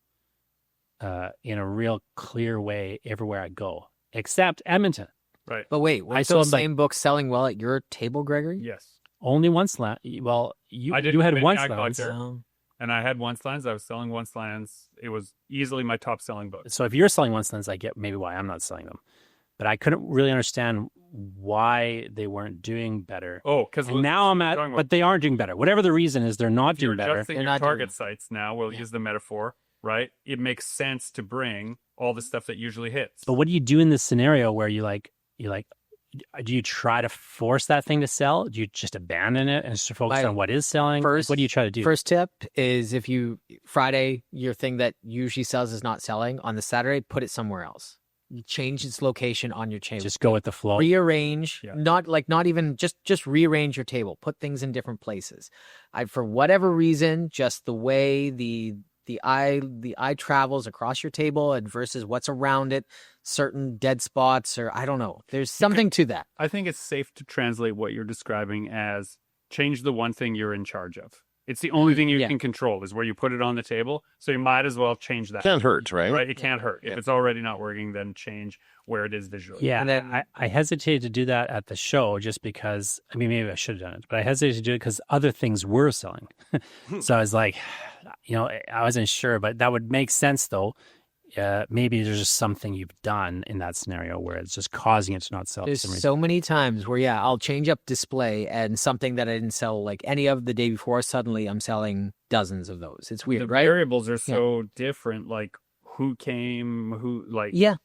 in a real clear way everywhere I go, except Edmonton.
Right.
But wait,
I
was
sold
those same books selling well at your table, Gregory?
Yes.
Only Once Lands. Well, you had Once Lands.
And I had Once Lands. I was selling Once Lands. It was easily my top selling book.
So if you're selling Once Lands, I get maybe why I'm not selling them. But I couldn't really understand why they weren't doing better.
Oh, because
now I'm at, but they aren't doing better. Whatever the reason is, they're not doing better.
Adjusting your target sites now, we'll use the metaphor, right? It makes sense to bring all the stuff that usually hits.
But what do you do in this scenario where you do you try to force that thing to sell? Do you just abandon it and just focus on what is selling? What do you try to do?
First tip is if Friday, your thing that usually sells is not selling, on the Saturday, put it somewhere else. You change its location on your table.
Just go with the flow.
Rearrange, not even just rearrange your table. Put things in different places. For whatever reason, just the way the eye travels across your table and versus what's around it, certain dead spots, or I don't know. There's something to that.
I think it's safe to translate what you're describing as change the one thing you're in charge of. It's the only thing you can control is where you put it on the table. So you might as well change that.
Can't hurt, right?
Right. It can't hurt. If it's already not working, then change where it is visually.
Yeah. And I hesitated to do that at the show just because, maybe I should have done it, but I hesitated to do it because other things were selling. So I was like, I wasn't sure, but that would make sense though. Maybe there's just something you've done in that scenario where it's just causing it to not sell.
There's so many times where, I'll change up display and something that I didn't sell like any of the day before, suddenly I'm selling dozens of those. It's weird, right?
The variables are so different, like who came,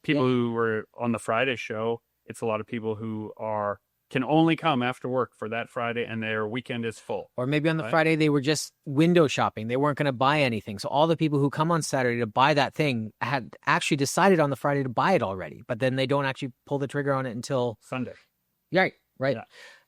people who were on the Friday show. It's a lot of people who can only come after work for that Friday and their weekend is full.
Or maybe on the Friday they were just window shopping. They weren't going to buy anything. So all the people who come on Saturday to buy that thing had actually decided on the Friday to buy it already, but then they don't actually pull the trigger on it until
Sunday.
Right.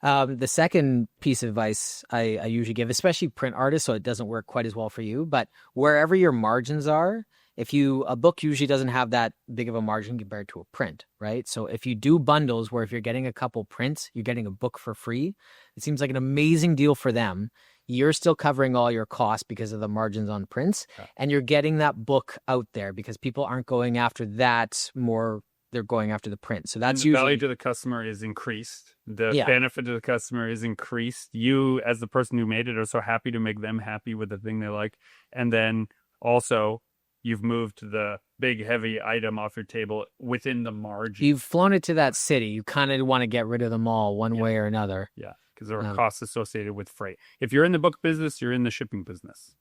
Yeah. The second piece of advice I usually give, especially print artists, so it doesn't work quite as well for you, but wherever your margins are, a book usually doesn't have that big of a margin compared to a print, right? So if you do bundles where if you're getting a couple prints, you're getting a book for free, it seems like an amazing deal for them. You're still covering all your costs because of the margins on prints, and you're getting that book out there because people aren't going after that more. They're going after the print. So that's
the value to the customer is increased. The benefit to the customer is increased. You, as the person who made it, are so happy to make them happy with the thing they like. And then also, you've moved the big, heavy item off your table within the margin.
You've flown it to that city. You kind of want to get rid of them all one way or another.
Yeah, because there are costs associated with freight. If you're in the book business, you're in the shipping business.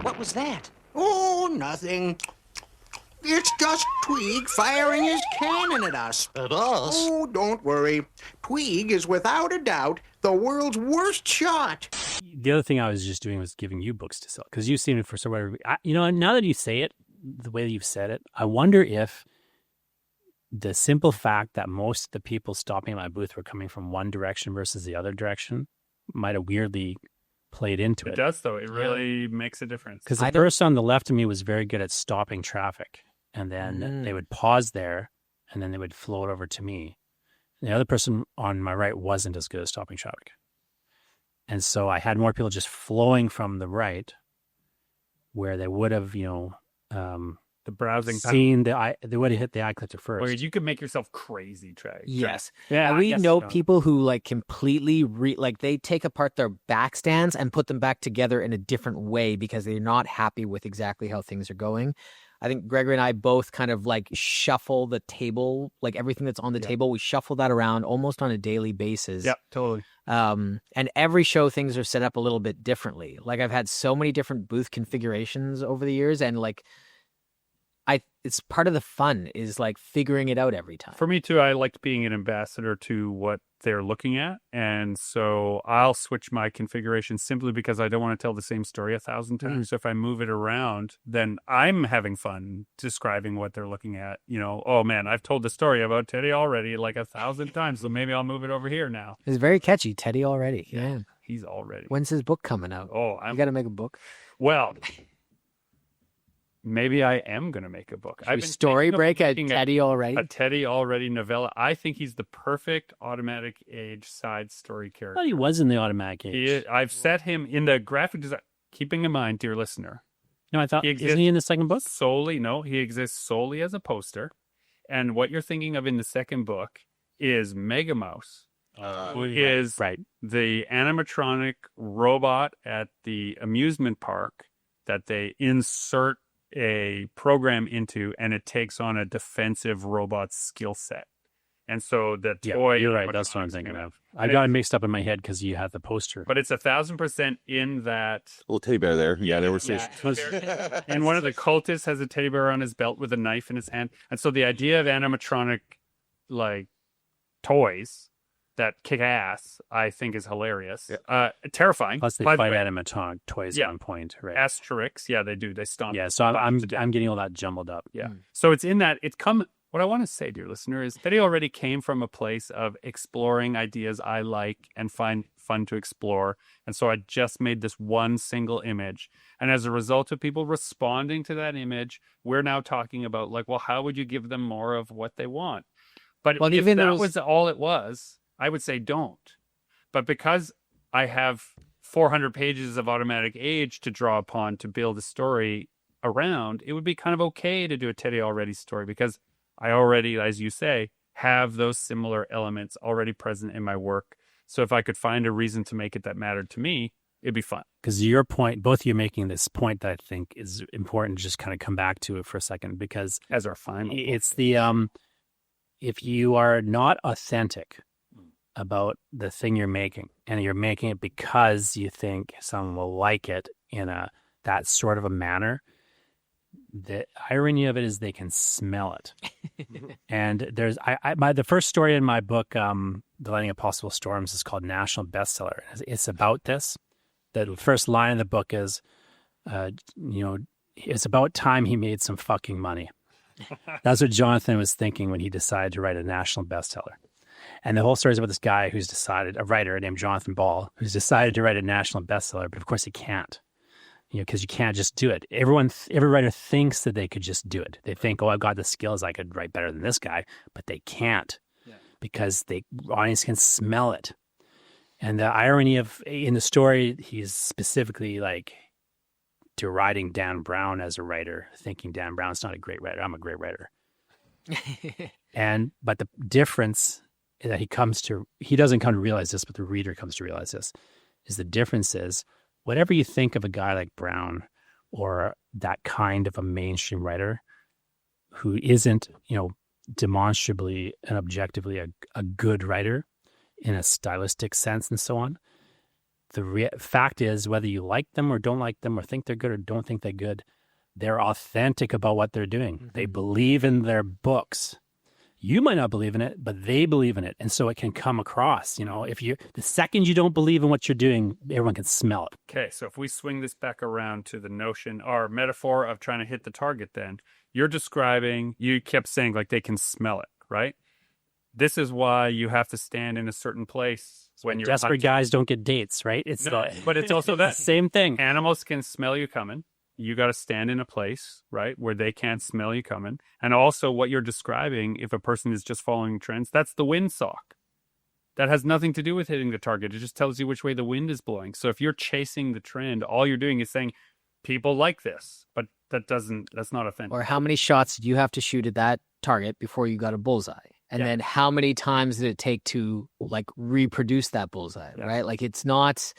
What was that?
Oh, nothing. It's just Tweeg firing his cannon at us.
At us?
Oh, don't worry. Tweeg is without a doubt the world's worst shot.
The other thing I was just doing was giving you books to sell because you seem for so whatever. Now that you say it, the way you've said it, I wonder if the simple fact that most of the people stopping at my booth were coming from one direction versus the other direction might have weirdly played into
It
it.
does, though. It really makes a difference.
Because the person on the left of me was very good at stopping traffic. And then they would pause there, and then they would float over to me. The other person on my right wasn't as good at stopping traffic. And so I had more people just flowing from the right, where they would have,
the browsing
seen they would have hit the eye clicker first.
Where you could make yourself crazy, Trey.
Yes.
Yeah.
And we know people who like completely they take apart their back stands and put them back together in a different way because they're not happy with exactly how things are going. I think Gregory and I both kind of like shuffle the table, like everything that's on the table, we shuffle that around almost on a daily basis.
Yeah, totally.
And every show things are set up a little bit differently. Like I've had so many different booth configurations over the years, and like it's part of the fun is like figuring it out every time.
For me too, I liked being an ambassador to what they're looking at. And so I'll switch my configuration simply because I don't want to tell the same story 1,000 times. So if I move it around, then I'm having fun describing what they're looking at. Oh man, I've told the story about Teddy already like 1,000 times. So maybe I'll move it over here now.
It's very catchy, Teddy already. Yeah.
He's already.
When's his book coming out?
Oh,
you got to make a book.
Well, maybe I am going to make a book.
I've been story break at Teddy already.
A Teddy already novella. I think he's the perfect automatic age side story character.
I thought he was in the automatic age.
I've set him in the graphic design. Keeping in mind, dear listener.
No, I thought isn't he in the second book?
He exists solely as a poster. And what you're thinking of in the second book is Mega Mouse. Who is the animatronic robot at the amusement park that they insert a program into, and it takes on a defensive robot skill set. And so the toy...
You're right. That's what I'm thinking of. I got it mixed up in my head because you had the poster.
But it's 1,000% in that...
Little teddy bear there. Yeah, there was...
And one of the cultists has a teddy bear on his belt with a knife in his hand. And so the idea of animatronic, toys that kick ass, I think is hilarious. Yeah. Terrifying.
Plus they fight animatronic toys at one point, right?
Asterix, they do. They stomp.
Yeah, so I'm getting all that jumbled up.
Yeah. So it's in that, what I want to say, dear listener, is that he already came from a place of exploring ideas I like and find fun to explore. And so I just made this one single image. And as a result of people responding to that image, we're now talking about how would you give them more of what they want? But if that was all it was, I would say don't. But because I have 400 pages of automatic age to draw upon to build a story around, it would be kind of okay to do a Teddy already story because I already, as you say, have those similar elements already present in my work. So if I could find a reason to make it that mattered to me, it'd be fun.
Because your point, both of you making this point that I think is important to just kind of come back to it for a second, because
as our final point.
It's the, if you are not authentic about the thing you're making, and you're making it because you think someone will like it in that sort of a manner, the irony of it is they can smell it. And there's the first story in my book, The Lighting of Possible Storms, is called National Bestseller. It's about this. The first line of the book is, it's about time he made some fucking money. That's what Jonathan was thinking when he decided to write a national bestseller. And the whole story is about this guy who's decided, a writer named Jonathan Ball, who's decided to write a national bestseller, but of course he can't, because you can't just do it. Every writer thinks that they could just do it. They think, I've got the skills, I could write better than this guy, but they can't because the audience can smell it. And the irony in the story, he's specifically deriding Dan Brown as a writer, thinking Dan Brown's not a great writer. I'm a great writer. But the difference that he doesn't come to realize this, but the reader comes to realize this, is the difference is whatever you think of a guy like Brown or that kind of a mainstream writer who isn't, demonstrably and objectively a good writer in a stylistic sense and so on. The fact is, whether you like them or don't like them or think they're good or don't think they're good, they're authentic about what they're doing. Mm-hmm. They believe in their books. You might not believe in it, but they believe in it. And so it can come across, the second you don't believe in what you're doing, everyone can smell it.
Okay. So if we swing this back around to the notion or metaphor of trying to hit the target, then you kept saying they can smell it, right? This is why you have to stand in a certain place when you're
Desperate
hunting.
guys don't get dates, right? It's
But it's also that
same thing.
animals can smell you coming. You got to stand in a place, right, where they can't smell you coming. And also what you're describing, if a person is just following trends, that's the windsock. That has nothing to do with hitting the target. It just tells you which way the wind is blowing. So if you're chasing the trend, all you're doing is saying, people like this, but that's not authentic.
Or how many shots did you have to shoot at that target before you got a bullseye? And then how many times did it take to like reproduce that bullseye, right? Like it's not,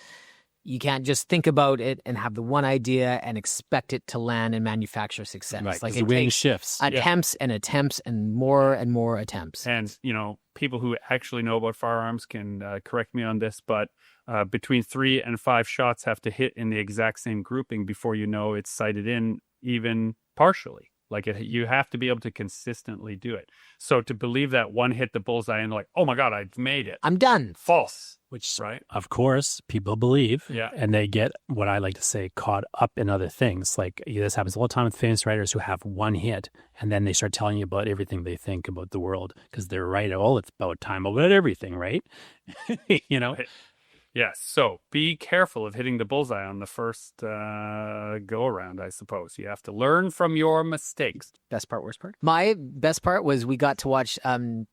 you can't just think about it and have the one idea and expect it to land and manufacture success.
Right,
Like
the
it
wind
takes
shifts.
attempts and attempts and more attempts.
And, people who actually know about firearms can correct me on this, but between 3 and 5 shots have to hit in the exact same grouping before you know it's sighted in, even partially. Like you have to be able to consistently do it. So to believe that one hit the bullseye and like, oh my God, I've made it.
I'm done.
False.
Which,
right?
Of course, people believe.
Yeah.
And they get, what I like to say, caught up in other things. Like this happens all the time with famous writers who have one hit and then they start telling you about everything they think about the world because they're right. Oh, it's about time about everything, right?
Yes. So be careful of hitting the bullseye on the first go around, I suppose. You have to learn from your mistakes.
Best part, worst part? My best part was we got to watch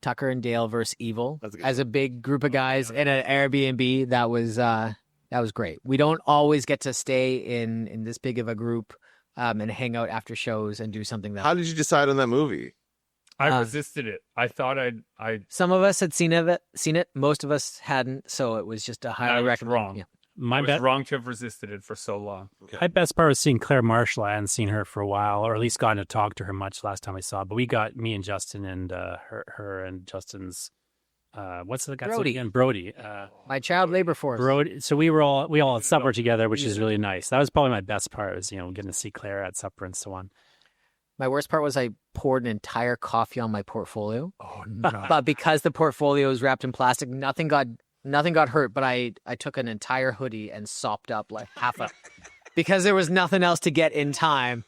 Tucker and Dale versus Evil as a big group of guys in an Airbnb. That was great. We don't always get to stay in this big of a group and hang out after shows and do something that.
How did you decide on that movie?
I resisted it. I thought
Some of us had seen it. Most of us hadn't. So it was just a highly recommended.
Wrong.
Yeah.
I was wrong to have resisted it for so long.
Okay. My best part was seeing Claire Marshall. I hadn't seen her for a while, or at least gotten to talk to her much last time I saw her. But we got, me and Justin and her and Justin's, what's the guy's name again? Brody.
My child labor force.
Brody. So we all had supper together, which is really nice. That was probably my best part, was, getting to see Claire at supper and so on.
My worst part was I poured an entire coffee on my portfolio.
Oh no!
But because the portfolio is wrapped in plastic, nothing got hurt. But I took an entire hoodie and sopped up like half a, because there was nothing else to get in time.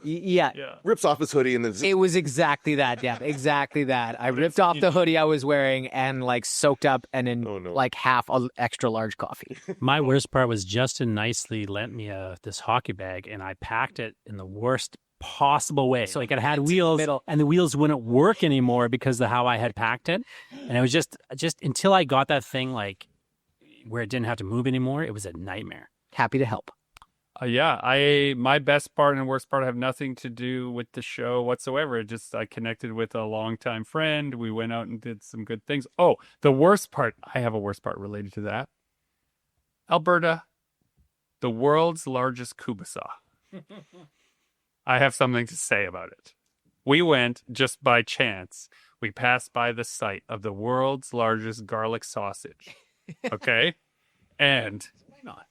Yeah.
Rips off his hoodie and then
It was exactly that. Yeah, exactly that. I ripped off the hoodie I was wearing and like soaked up and in like half an extra large coffee.
My worst part was Justin nicely lent me this hockey bag and I packed it in the worst possible way. So like it had wheels and the wheels wouldn't work anymore because of how I had packed it. And it was just until I got that thing like where it didn't have to move anymore, it was a nightmare.
Happy to help.
My best part and worst part have nothing to do with the show whatsoever. I connected with a longtime friend. We went out and did some good things. Oh, the worst part, I have a worst part related to that. Alberta, the world's largest kubasa. I have something to say about it. We went just by chance. We passed by the site of the world's largest garlic sausage. Okay? And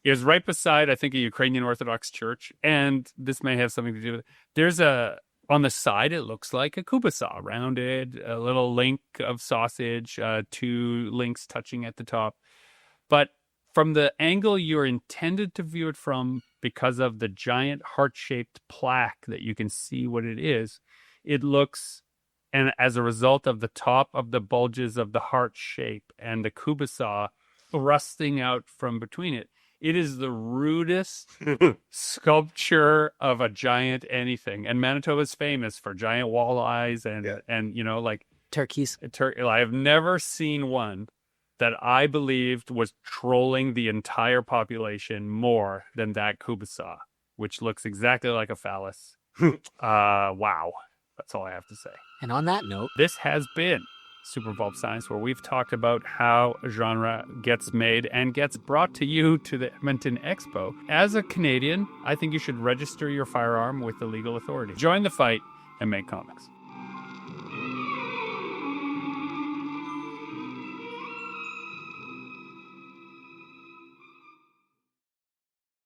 it was right beside, I think, a Ukrainian Orthodox church. And this may have something to do with it. There's on the side, it looks like a kubasa, rounded, a little link of sausage, 2 links touching at the top. But from the angle you're intended to view it from, because of the giant heart-shaped plaque that you can see what it is, it looks, and as a result of the top of the bulges of the heart shape and the kubasa thrusting out from between it, it is the rudest sculpture of a giant anything. And Manitoba's famous for giant walleyes and like
turkeys.
I have never seen one that I believed was trolling the entire population more than that kubasa, which looks exactly like a phallus. Wow. That's all I have to say.
And on that note,
this has been Super Bulb Science, where we've talked about how a genre gets made and gets brought to you to the Edmonton Expo. As a Canadian, I think you should register your firearm with the legal authority. Join the fight and make comics.